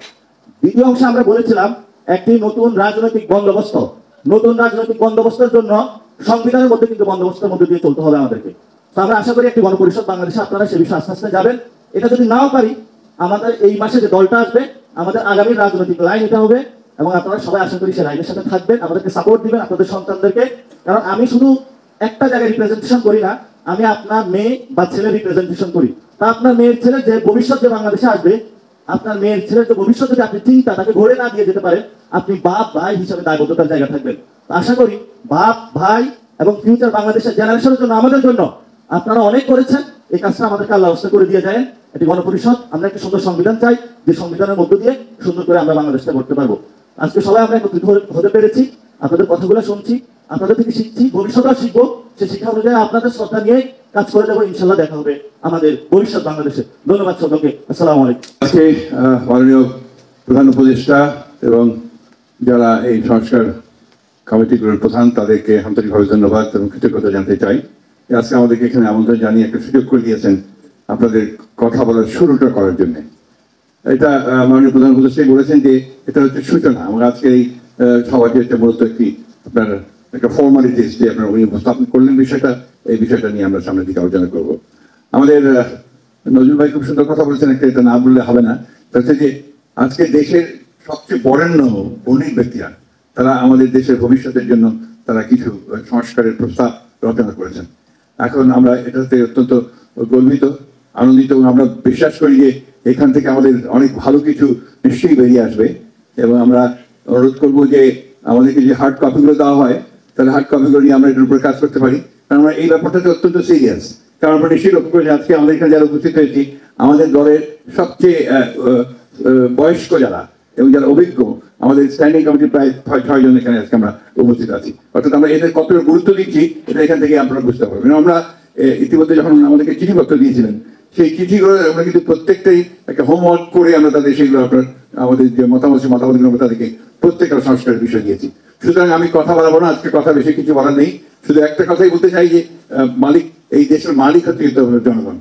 দ্বিতীয় অংশে আমরা বলেছিলাম একটি নতুন রাজনৈতিক বন্দোবস্ত। নতুন রাজনৈতিক বন্দোবস্তের জন্য সংবিধানের মধ্যে কিন্তু বন্দোবস্তের মধ্যে দিয়ে চলতে হবে আমাদেরকে। তো আমরা আশা করি একটি গণপরিষদ বাংলাদেশে, আপনারা সে বিষয়ে আস্তে আস্তে যাবেন। এটা যদি নাও পারি, আমাদের এই মাসে যে দলটা আসবে, আমাদের আগামী রাজনৈতিক লাইন এটা হবে, এবং আপনারা সবাই আশা করি সে লাইনের সাথে থাকবেন, আমাদেরকে সাপোর্ট দিবেন, আপনাদের সন্তানদেরকে। কারণ আমি শুধু একটা জায়গায় রিপ্রেজেন্টেশন করি না, আমি আপনার মেয়ে বা ছেলে রিপ্রেজেন্টেশন করি। তা আপনার মেয়ের ছেলে যে ভবিষ্যৎ যে বাংলাদেশে আসবে, আপনার মেয়ের ছেলের যে ভবিষ্যৎ যদি আপনি চিন্তা তাকে ঘরে না দিয়ে যেতে পারেন, আপনি বাপ ভাই হিসাবে দায়বদ্ধতার জায়গা থাকবেন। আশা করি বাপ ভাই এবং ফিউচার বাংলাদেশের জেনারেশনের জন্য, আমাদের জন্য আপনারা অনেক করেছেন। এই কাজটা আমাদেরকে আল্লাহ ব্যবস্থা করে দিয়ে যায় একটি গণপরিষদ। আমরা একটি সুন্দর সংবিধান চাই, যে সংবিধানের মধ্য দিয়ে সুন্দর করে আমরা বাংলাদেশটা করতে পারবো। আজকে সবাই আমরা একত্রিত হতে পেরেছি, আপনাদের কথাগুলো শুনছি, আপনাদের থেকে শিখছি, ভবিষ্যতেও শিখবো। সেই শিক্ষা অনুযায়ী আপনাদের শ্রদ্ধা নিয়ে কাজ করে যাবো। ইনশাল্লাহ দেখা হবে আমাদের ভবিষ্যৎ বাংলাদেশে। ধন্যবাদ সকলকে, আসসালামু আলাইকুম। আজকে মাননীয় প্রধান উপদেষ্টা এবং যারা এই সংস্কার কমিটিগুলোর প্রধান, তাদেরকে আন্তরিকভাবে ধন্যবাদ এবং কৃতজ্ঞতা জানতে চাই। আজকে আমাদেরকে এখানে আমন্ত্রণ জানিয়ে একটা সুযোগ করে দিয়েছেন আপনাদের কথা বলার শুরুটা করার জন্য। এটা মাননীয় প্রধান উপদেষ্টাই বলেছেন যে এটা হচ্ছে সূচনা। আমরা আজকে এই সভাটি হচ্ছে মূলত একটি আপনার একটা ফর্মালিটিস যে আপনার উনি উপস্থাপন করলেন বিষয়টা, এই বিষয়টা নিয়ে আমরা সামনের দিকে আলোচনা করব। আমাদের নজরুল ভাই খুব সুন্দর কথা বলেছেন, একটা এটা না বললে হবে না। হচ্ছে যে আজকে দেশের সবচেয়ে বরেণ্য বণিক ব্যক্তিরা, তারা আমাদের দেশের ভবিষ্যতের জন্য তারা কিছু সংস্কারের প্রস্তাব রচনা করেছেন। এখন আমরা এটাতে অত্যন্ত গর্বিত, আনন্দিত, এবং আমরা বিশ্বাস করি যে এখান থেকে আমাদের অনেক ভালো কিছু নিশ্চয়ই বেরিয়ে আসবে। এবং আমরা অনুরোধ করবো যে আমাদেরকে যে হার্ড কপিগুলো দেওয়া হয়, তাহলে হার্ড কপিগুলো নিয়ে আমরা এটার উপরে কাজ করতে পারি। কারণ আমরা এই ব্যাপারটাতে অত্যন্ত সিরিয়াস। কারণ আমরা নিশ্চয়ই লক্ষ্য করেছি আজকে আমাদের এখানে যারা উপস্থিত হয়েছি, আমাদের দলের সবচেয়ে বয়স্ক যারা এবং যারা অভিজ্ঞ, আমাদের স্ট্যান্ডিং কমিটি প্রায় 6 জন এখানে আজকে আমরা উপস্থিত আছি। অর্থাৎ আমরা এদের কতটা গুরুত্ব দিচ্ছি এটা এখান থেকে আপনারা বুঝতে পারবেন। আমরা ইতিমধ্যে যখন আমাদেরকে চিঠিপত্র দিয়েছিলেন, সেই চিঠিগুলো আমরা কিন্তু প্রত্যেকটাই একটা হোমওয়ার্ক করে আমরা তাদের সেগুলো আপনার আমাদের যে মতামতগুলো আমরা তাদেরকে প্রত্যেকটা সংস্কারের বিষয় দিয়েছি। সুতরাং আমি কথা বলাবো না, আজকে কথা বেশি কিছু বলার নেই। শুধু একটা কথাই বলতে চাই যে মালিক, এই দেশের মালিক হচ্ছে জনগণ।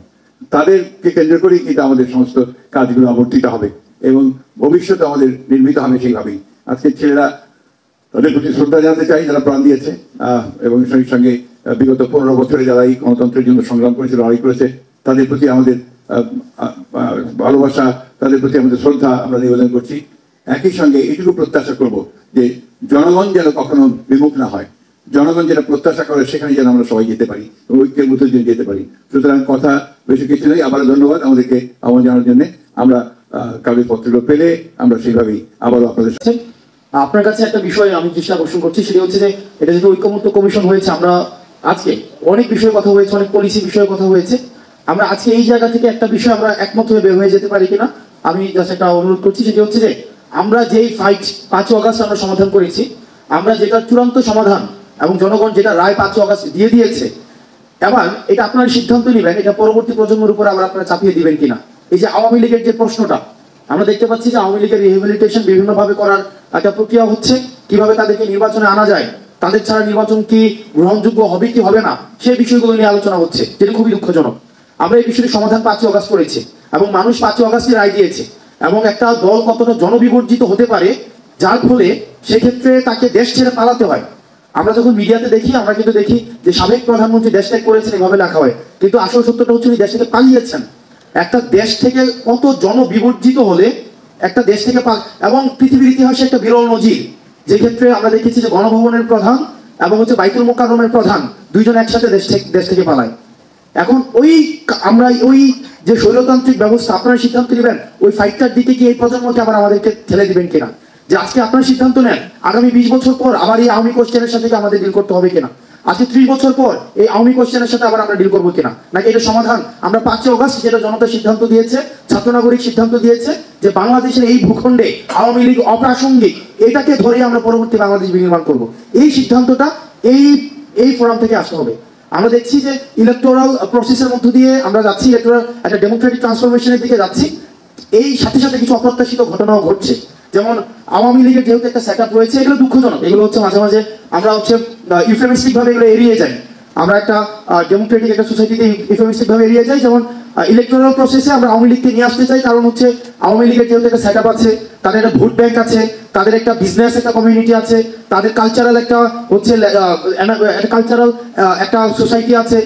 তাদেরকে কেন্দ্র করেই কিন্তু আমাদের সমস্ত কাজগুলো আবর্তিত হবে এবং ভবিষ্যতে আমাদের নির্মিত হবে সেইভাবেই। আজকে ছেলেরা, তাদের প্রতি শ্রদ্ধা জানাতে চাই যারা প্রাণ দিয়েছে, এবং সেই সঙ্গে বিগত 15 বছরে যারা এই গণতন্ত্রের জন্য সংগ্রাম করেছে, লড়াই করেছে, তাদের প্রতি আমাদের ভালোবাসা, তাদের প্রতি আমাদের শ্রদ্ধা আমরা নিবেদন করছি। একই সঙ্গে এটুকু প্রত্যাশা করব যে জনগণ যেন কখনো বিমুখ না হয়, জনগণ যেটা প্রত্যাশা করে সেখানে যেন আমরা সবাই যেতে পারি, ঐক্যের মধ্যে দিয়ে যেতে পারি। সুতরাং কথা বেশি কিছু নেই, আবার ধন্যবাদ আমাদেরকে আহ্বান জানার জন্য। আমরা কাগজপত্রগুলো পেলে আমরা সেইভাবেই আবারও আপনাদের আপনার কাছে একটা বিষয় আমি দৃষ্টি আকর্ষণ করছি, সেটা হচ্ছে যে এটা যেহেতু ঐক্যমত্য কমিশন হয়েছে, আমরা আজকে অনেক বিষয়ে কথা হয়েছে, অনেক পলিসি বিষয়ে কথা হয়েছে। আমরা আজকে এই জায়গা থেকে একটা বিষয় আমরা একমত হয়ে বের হয়ে যেতে পারি কিনা আমি জাস্ট একটা অনুরোধ করছি, সেটি হচ্ছে যে আমরা যেই ফাইট 5 আগস্ট আমরা সমাধান করেছি, আমরা যেটা চূড়ান্ত সমাধান এবং জনগণ যেটা রায় 5 আগস্ট দিয়ে দিয়েছে, এবার এটা আপনারা সিদ্ধান্ত নেবেন এটা পরবর্তী প্রজন্মের উপর আবার আপনারা চাপিয়ে দিবেন কিনা। এই যে আওয়ামী লীগের যে প্রশ্নটা আমরা দেখতে পাচ্ছি যে আওয়ামী লীগের রিহেবিলিটেশন বিভিন্নভাবে করার একটা প্রক্রিয়া হচ্ছে, কিভাবে তাদেরকে নির্বাচনে আনা যায়, তাদের ছাড়া নির্বাচন কি গ্রহণযোগ্য হবে কি হবে না, সেই বিষয়গুলো নিয়ে আলোচনা হচ্ছে, যেটা খুবই দুঃখজনক। আমরা এই বিষয়টি সমাধান 5 আগস্ট করেছি এবং মানুষ 5 আগস্টে রায় দিয়েছে, এবং একটা দল কতটা জনবিবর্জিত হতে পারে যার ফলে সেক্ষেত্রে তাকে দেশ ছেড়ে পালাতে হয়। আমরা যখন মিডিয়াতে দেখি আমরা কিন্তু দেখি যে সাবেক প্রধানমন্ত্রী দেশ ত্যাগ করেছেন এভাবে লেখা হয়, কিন্তু আসল সত্যটা হচ্ছে উনি দেশ থেকে পালিয়েছেন। একটা দেশ থেকে কত জনবিবর্জিত হলে একটা দেশ থেকে এবং পৃথিবীর ইতিহাসে একটা বিরল নজির, যে ক্ষেত্রে আমরা দেখেছি যে গণভবনের প্রধান এবং হচ্ছে বাইতুল মোকাররমের প্রধান দুইজন একসাথে দেশ থেকে পালায়। এখন আমরা ওই যে স্বৈরতান্ত্রিক ব্যবস্থা আপনারা সিদ্ধান্ত নেবেন ওই ফাইটটার দিকে কি এই প্রজন্মকে আবার আমাদেরকে ঠেলে দিবেন কিনা, যে আজকে আপনারা সিদ্ধান্ত নেন আগামী 20 বছর পর আবার এই আওয়ামী কোশ্চেনের সাথে আমাদের ডিল করতে হবে কিনা, আজকে 30 বছর পর এই আওয়ামী কোশ্চেনের সাথে আবার আমরা ডিল করবো কিনা, নাকি এটা সমাধান আমরা 5 আগস্ট যেটা জনতা সিদ্ধান্ত দিয়েছে, ছাত্র নাগরিক সিদ্ধান্ত দিয়েছে যে বাংলাদেশের এই ভূখণ্ডে আওয়ামী লীগ অপ্রাসঙ্গিক, এটাকে ধরে আমরা পরবর্তী বাংলাদেশ বিনির্মাণ করব। এই সিদ্ধান্তটা এই ফোরাম থেকে আসতে হবে। আমরা দেখছি যে ইলেকটোরাল প্রসেসের মধ্য দিয়ে আমরা যাচ্ছি, ইলেকটোরাল একটা ডেমোক্রেটিক ট্রান্সফরমেশনের দিকে যাচ্ছি। এই সাথে সাথে কিছু অপ্রত্যাশিত ঘটনাও ঘটছে, যেমন আওয়ামী লীগের যেহেতু একটা সেট আপ রয়েছে, এগুলো দুঃখজনক, এগুলো হচ্ছে মাঝে মাঝে আমরা হচ্ছে ইউফেমিস্টিক ভাবে এগুলো এড়িয়ে যাই। আমরা একটা ডেমোক্রেটিক একটা সোসাইটিতে ইউফেমিস্টিক ভাবে এড়িয়ে যাই, যেমন ইলেকটোরাল প্রসেসে আমরা আওয়ামী লীগকে নিয়ে আসতে চাই, কারণ হচ্ছে আওয়ামী লীগের যেহেতু একটা সেট আপ আছে, তাদের একটা ভোট ব্যাংক আছে, তাদের একটা বিজনেস একটা কমিউনিটি আছে, তাদের কালচারাল একটা হচ্ছে কালচারাল একটা সোসাইটি আছে।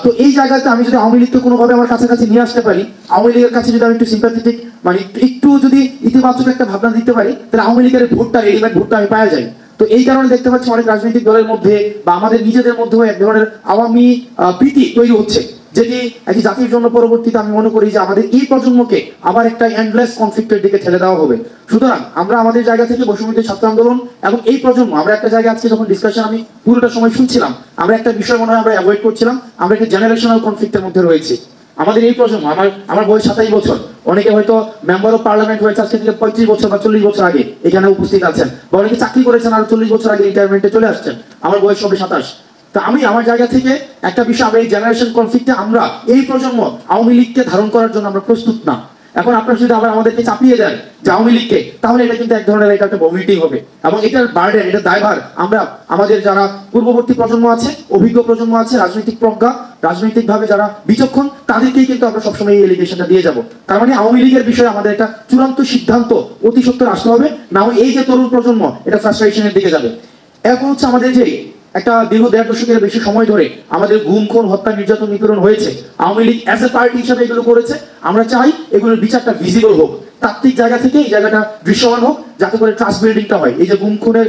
তো এই জায়গাতে আমি যদি আওয়ামী লীগকে কোনোভাবে আমার কাছাকাছি নিয়ে আসতে পারি, আওয়ামী লীগের কাছে যদি আমি একটু সিম্প্যাথেটিক মানে একটু যদি ইতিবাচক একটা ভাবনা দিতে পারি, তাহলে আওয়ামী লীগের ভোটটা রেডিমেড ভোটটা আমি পাওয়া যাই। তো এই কারণে দেখতে পাচ্ছি অনেক রাজনৈতিক দলের মধ্যে বা আমাদের নিজেদের মধ্যেও এক ধরনের আওয়ামী প্রীতি তৈরি হচ্ছে, যেটি একটি জাতির জন্য পরবর্তীতে আমি মনে করি যে আমাদের এই প্রজন্মকে আবার একটা এন্ডলেস কনফ্লিক্টের দিকে ঠেলে দেওয়া হবে। সুতরাং আমরা আমাদের জায়গা থেকে বৈষম্যবিরোধী ছাত্র আন্দোলন এবং এই প্রজন্ম আমরা একটা জায়গায় আজকে যখন ডিসকাশন আমি পুরোটা সময় শুনছিলাম, আমরা একটা বিষয় মনে হয় আমরা অ্যাভয়েড করছিলাম, আমরা একটা জেনারেশনাল কনফ্লিক্টের মধ্যে রয়েছি। আমাদের এই প্রজন্ম, আমার বয়স 27 বছর, অনেকে হয়তো মেম্বার অফ পার্লামেন্ট হয়েছে আজকে থেকে 35 বছর বা 40 বছর আগে এখানে উপস্থিত আছেন, বা অনেকে চাকরি করেছেন আর 40 বছর আগে রিটায়ারমেন্টে চলে আসছেন, আমার বয়স হবে 27। তো আমি আমার জায়গা থেকে একটা বিষয়, আমরা এই জেনারেশন কনফ্লিক্টে আমরা এই প্রজন্ম আওয়ামী লীগকে ধারণ করার জন্য আমরা প্রস্তুত না। এখন আপনারা যদি আবার আমাদেরকে চাপিয়ে দেন যে আওয়ামী লীগকে, তাহলে এটা কিন্তু এক ধরনের এটা একটা ভমিটিং হবে, এবং এটার বার্ডেন, এটা দায়ভার আমরা আমাদের যারা পূর্ববর্তী প্রজন্ম আছে, অভিজ্ঞ প্রজন্ম আছে, রাজনৈতিক প্রজ্ঞা, রাজনৈতিক ভাবে যারা বিচক্ষণ, তাদেরকেই কিন্তু আমরা সবসময় এই এলিগেশনটা দিয়ে যাব। তার মানে আওয়ামী লীগের বিষয়ে আমাদের একটা চূড়ান্ত সিদ্ধান্ত অতি সত্বর আসতে হবে, না এই যে তরুণ প্রজন্ম এটা ফ্রাস্ট্রেশনের দিকে যাবে। এখন হচ্ছে আমাদের যে একটা দীর্ঘ 1.5 দশকের বেশি সময় ধরে আমাদের গুম খুন হত্যা নির্যাতন নিপীড়ন হয়েছে, Awami League as a party হিসাবে এগুলো করেছে। আমরা চাই এগুলোর বিচারটা ভিজিবল হোক, তাত্ত্বিক জায়গা থেকে এই জায়গাটা দৃশ্যমান হোক, যাতে করে ট্রাস্ট বিল্ডিংটা হয়। এই যে গুম খুনের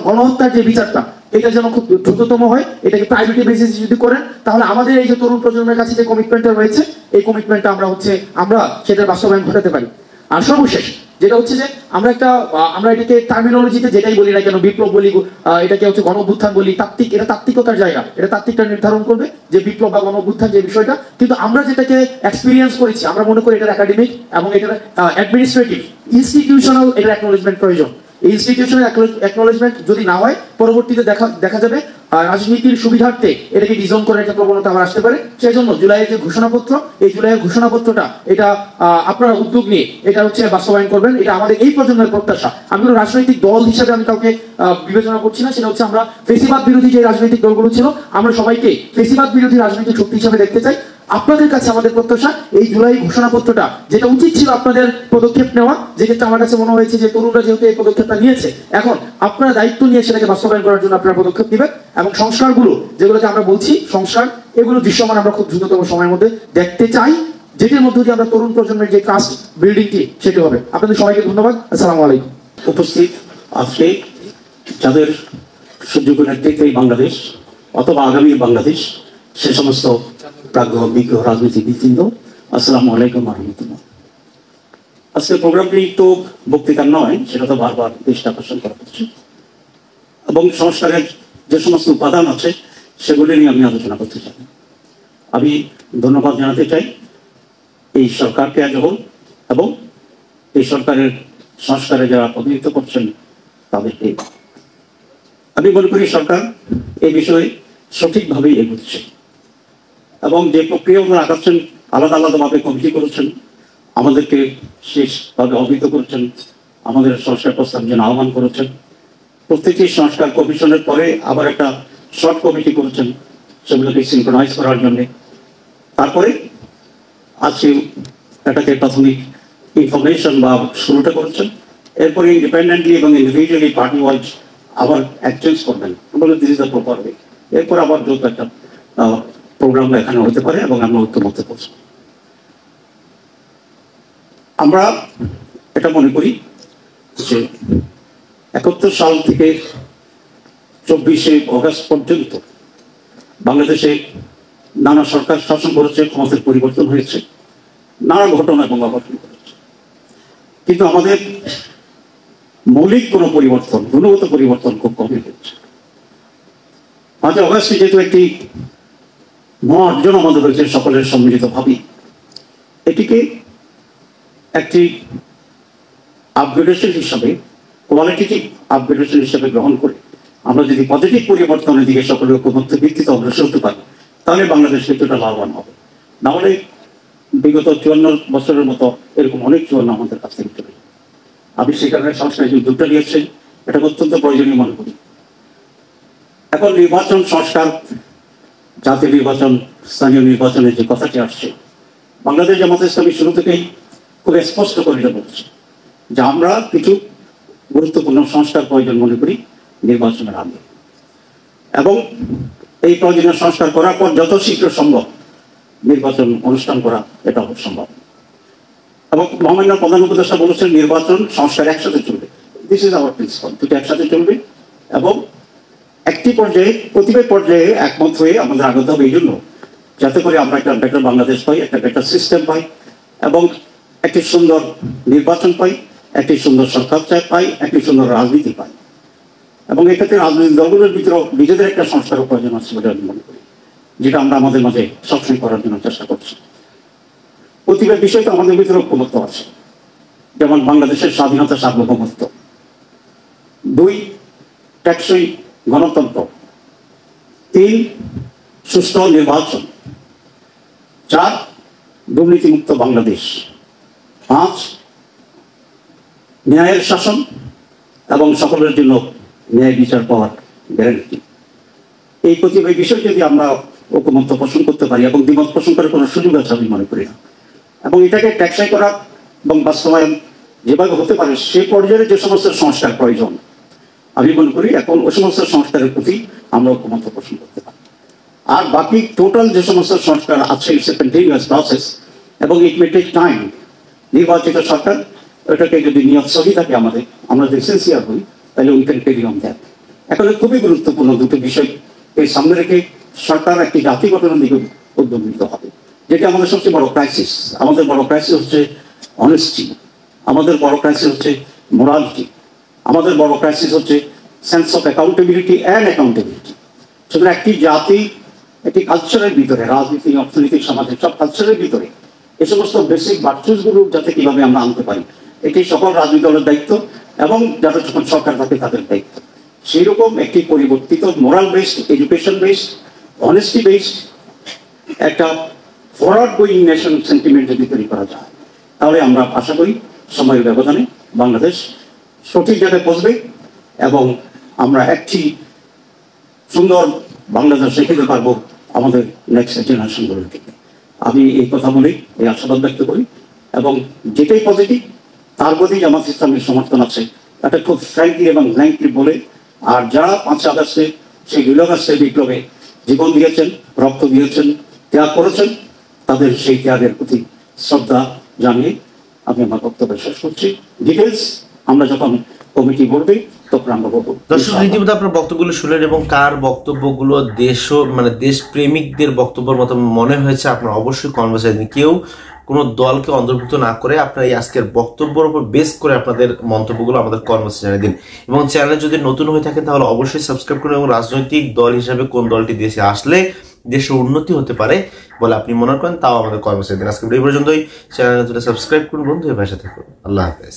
গণহত্যার যে বিচারটা, এটা যেন খুব দ্রুততম হয়, এটাকে প্রাইভেট বেসিস যদি করেন, তাহলে আমাদের এই যে তরুণ প্রজন্মের কাছে যে কমিটমেন্টটা রয়েছে, এই কমিটমেন্টটা আমরা সেটার বাস্তবায়ন ঘটাতে পারি। আর সর্বশেষ যেটা হচ্ছে যে আমরা এটাকে টার্মিনোলজিতে যেটাই বলি না কেন, বিপ্লব বলি, এটাকে হচ্ছে গণ অভ্যুত্থান বলি, তাত্ত্বিক, এটা তাত্ত্বিকতার জায়গা, এটা তাত্ত্বিকটা নির্ধারণ করবে যে বিপ্লব বা গণ অভ্যুত্থান যে বিষয়টা। কিন্তু আমরা যেটাকে এক্সপিরিয়েন্স করেছি, আমরা মনে করি এটার একাডেমিক এবং এটার অ্যাডমিনিস্ট্রেটিভ ইনস্টিটিউশনাল এটার অ্যাকনোলেজমেন্ট প্রয়োজন। এই ইনস্টিটিউশনাল অ্যাকনোলেজমেন্ট যদি না হয়, পরবর্তীতে দেখা যাবে রাজনীতির সুবিধার্থে এটাকে ডিজাইন করার একটা প্রবণতা আবার আসতে পারে। সেই জন্য জুলাইয়ের যে ঘোষণাপত্র, এই জুলাইয়ের ঘোষণাপত্রটা এটা আপনারা উদ্যোগ নিয়ে এটা হচ্ছে বাস্তবায়ন করবেন, এটা আমাদের এই প্রজন্মের প্রত্যাশা। আমি কোনো রাজনৈতিক দল হিসাবে আমি কাউকে বিবেচনা করছি না, সেটা হচ্ছে আমরা ফেসিবাদ বিরোধী যে রাজনৈতিক দলগুলো ছিল, আমরা সবাইকে ফেসিবাদ বিরোধী রাজনৈতিক শক্তি হিসাবে দেখতে চাই। আপনাদের কাছে আমাদের প্রত্যাশা এই জুলাই ঘোষণাপত্রটা, যেটা উচিত ছিল আপনাদের পদক্ষেপ নেওয়া, যেক্ষেত্রে আমার কাছে মনে হয়েছে যে তরুণরা যেহেতু এই পদক্ষেপটা নিয়েছে, এখন আপনারা দায়িত্ব নিয়ে সেটাকে বাস্তবায়ন করার জন্য আপনারা পদক্ষেপ নেবেন, এবং সংস্কারগুলো যেগুলোকে আমরা বলছি সংস্কার, এগুলো দৃশ্যমান আমরা খুব দ্রুততম সময়ের মধ্যে দেখতে চাই, যেটির মধ্যে দিয়ে আমরা তরুণ প্রজন্মের যে ট্রাস্ট বিল্ডিংটি সেটি হবে। আপনাদের সবাইকে ধন্যবাদ। আসসালামু আলাইকুম। উপস্থিত আজকে যাদের সুযোগ্য নেতৃত্বে বাংলাদেশ অথবা আগামী বাংলাদেশ, সে সমস্ত প্রাজ্ঞ বিজ্ঞ রাজনীতিবিদবৃন্দ, আসসালামু আলাইকুম রহমতুল্লাহ। আজকের প্রোগ্রামটি তো বক্তৃতা নয়, সেটা তো বারবার দৃষ্টি আকর্ষণ করা হচ্ছে, এবং সংস্কারের যে সমস্ত উপাদান আছে সেগুলি নিয়ে আমি আলোচনা করতে চাই। আমি ধন্যবাদ জানাতে চাই এই সরকারকে আজ এবং এই সরকারের সংস্কারে যারা প্রতিনিধিত্ব করছেন তাদেরকে। আমি মনে করি সরকার এই বিষয়ে সঠিকভাবেই এগোচ্ছে এবং যে প্রক্রিয়া ওনারা আগাচ্ছেন, আলাদা আলাদাভাবে কমিটি করেছেন, আমাদেরকে শেষভাবে অবহিত করেছেন, আমাদের সংস্কার প্রস্তাব যেন আহ্বান করেছেন। প্রত্যেকটি সংস্কার কমিশনের পরে আবার একটা শর্ট কমিটি করেছেন সেগুলোকে সিনক্রোনাইজ করার জন্য। তারপরে আজকে এটাকে প্রাথমিক ইনফরমেশন বা শুরুটা করেছেন, এরপরে ইন্ডিপেন্ডেন্টলি এবং ইন্ডিভিজুয়ালি পার্টি ওয়াইজ আবার এক্সচেঞ্জ করবেন, বলে this is the proper way. এরপর আবার যত একটা প্রোগ্রাম এখানে হতে পারে এবং আমরা ঐক্যমত করছি। আমরা এটা মনে করি যে 71 সাল থেকে 24শে অগাস্ট পর্যন্ত বাংলাদেশে নানা সরকার শাসন করেছে, ক্ষমতার পরিবর্তন হয়েছে, নানা ঘটনা এবং অঘটন করেছে, কিন্তু আমাদের মৌলিক কোনো পরিবর্তন, গুণগত পরিবর্তন খুব কমই হয়েছে। 5 অগাস্টে যেহেতু একটি মহা অর্জন আমাদের হয়েছে সকলের সম্মিলিত ভাবি, এটিকে একটি আপগ্রেডেশন হিসাবে, কোয়ালিটেটিভ আপগ্রেডেশন হিসাবে গ্রহণ করে আমরা যদি পজিটিভ পরিবর্তনের দিকে সকলের ঐক্যমত্যের ভিত্তিতে অগ্রসর হতে পারি, তাহলে বাংলাদেশ কিছুটা লাভবান হবে। না হলে বিগত 54 বছরের মতো এরকম অনেক চুয়ান্ন আমাদের কাছ থেকে চলে। আমি সেই কারণে সংস্কার যে উদ্যোগটা নিয়েছি এটা অত্যন্ত প্রয়োজনীয় মনে করি। এখন নির্বাচন সংস্কার, জাতীয় নির্বাচন, স্থানীয় নির্বাচনের যে কথাটি আসছে, বাংলাদেশ জামাত ইসলামী শুরু থেকেই খুব স্পষ্ট করে বলছে যে আমরা কিছু গুরুত্বপূর্ণ সংস্কার প্রয়োজন মনে করি নির্বাচনের আগে, এবং এই প্রয়োজনীয় সংস্কার করার পর যত শীঘ্র সম্ভব নির্বাচন অনুষ্ঠান করা এটা সম্ভব। এবং মহামান্য প্রধান উপদেষ্টা বলেছেন নির্বাচন সংস্কার একসাথে চলবে। দিস ইজ আওয়ার প্রিন্সিপাল, দুটো একসাথে চলবে এবং একটি পর্যায়ে প্রতিটি পর্যায়ে একমত হয়ে আমাদের আগতে হবে, এই জন্য যাতে করে আমরা একটা বেটার বাংলাদেশ পাই, একটা বেটার সিস্টেম পাই এবং একটি সুন্দর নির্বাচন পাই, একটি সুন্দর সরকার পাই, একটি সুন্দর রাজনীতি পাই। এবং এক্ষেত্রে রাজনৈতিক দলগুলোর ভিতরে নিজেদের একটা সংস্কারের প্রয়োজন আছে বলে আমি মনে করি, যেটা আমরা আমাদের মাঝে সবসময় করার জন্য চেষ্টা করছি। প্রতিটা বিষয় তো আমাদের ভিতরে ঐক্যমত্য আছে, যেমন বাংলাদেশের স্বাধীনতা, সার্বভৌমত্ব, 2 টেকসই গণতন্ত্র, 3 সুষ্ঠু নির্বাচন, 4 দুর্নীতিমুক্ত বাংলাদেশ, 5 ন্যায়ের শাসন এবং সকলের জন্য ন্যায় বিচার পাওয়ার গ্যারান্টি। এই প্রতিটি বিষয় যদি আমরা ঐক্যমত্য পোষণ করতে পারি এবং দ্বিমত পোষণ করার কোনো সুযোগ আছে আমি মনে করি না, এবং এটাকে টেকসই করা এবং বাস্তবায়ন যেভাবে হতে পারে সেই পর্যায়ে যে সমস্ত সংস্কার প্রয়োজন আমি মনে করি এখন ওই সমস্ত সংস্কারের প্রতি আমরা ঐক্যমত্য পোষণ করতে পারি। আর বাকি টোটাল যে সমস্ত সংস্কার আছে ইটস এ কন্টিনিউয়াস প্রসেস এবং ইট মে টেক টাইম। নির্বাচিত সরকার এটাকে যদি নিয়ত সহি থাকে আমরা যদি সিনসিয়ার হই তাহলে we can carry on that. এখন খুবই গুরুত্বপূর্ণ দুটো বিষয় এই সামনে রেখে সরকার একটি জাতি গঠনের দিকে উদ্যোগ নিতে হবে, যেটা আমাদের সবচেয়ে বড় ক্রাইসিস। আমাদের বড় ক্রাইসিস হচ্ছে অনেস্টি, আমাদের বড় ক্রাইসিস হচ্ছে মোরালিটি, আমাদের বড় ক্রাইসিস হচ্ছে sense of accountability and accountability. সুতরাং একটি জাতি একটি কালচারের ভিতরে, রাজনীতি, অর্থনীতি, সামাজিক সব কালচারের ভিতরে এই সমস্ত বেসিক ভার্চুসগুলো যাতে কিভাবে আমরা আনতে পারি এটি সকল রাজনৈতিক দলের দায়িত্ব এবং যারা যখন সরকার থাকে তাদের দায়িত্ব। সেই রকম একটি পরিবর্তিত moral based, education based, honesty based একটা ফরওয়ার্ড গোয়িং নেশন সেন্টিমেন্ট যদি তৈরি করা যায় তাহলে আমরা আশা করি সময়ের ব্যবধানে বাংলাদেশ সঠিক জায়গায় পৌঁছবে এবং আমরা একটি সুন্দর বাংলাদেশ রেখে দিতে পারবো আমাদের নেক্সট জেনারেশনগুলোকে। আমি এই কথা বলেই এই আশাবাদ ব্যক্ত করি এবং যেটাই পজিটিভ তার প্রতি জামাত ইসলামের সমর্থন আছে এটা খুব ফ্র্যাঙ্কলি এবং ব্ল্যাঙ্কলি বলে। আর যারা 5 আগস্টে সেই 2 আগস্টের বিপ্লবে জীবন দিয়েছেন, রক্ত দিয়েছেন, ত্যাগ করেছেন, তাদের সেই ত্যাগের প্রতি শ্রদ্ধা জানিয়ে আমি আমার বক্তব্য শেষ করছি। ডিটেলস আমরা যখন কমিটি বলবে তখন আমরা বলবো। দর্শক রীতিমতো আপনার বক্তব্যগুলো শুনলেন এবং কার বক্তব্যগুলো দেশপ্রেমিকদের বক্তব্যের মতো মনে হয়েছে আপনার অবশ্যই কনভার্সেশন কেউ কোনো দলকে অন্তর্ভুক্ত না করে আপনারা এই আজকের বক্তব্যের উপর বেস করে আপনাদের মন্তব্যগুলো আমাদের কর্মসূচি জানিয়ে দিন। এবং চ্যানেলে যদি নতুন হয়ে থাকেন তাহলে অবশ্যই সাবস্ক্রাইব করুন এবং রাজনৈতিক দল হিসাবে কোন দলটি দেশে আসলে দেশের উন্নতি হতে পারে বলে আপনি মনে করেন তাও আমাদের কর্মসূচি দিন। আজকে এই পর্যন্তই। চ্যানেলে সাবস্ক্রাইব করুন, বন্ধু এর পাশে থাকুন। আল্লাহ হাফেজ।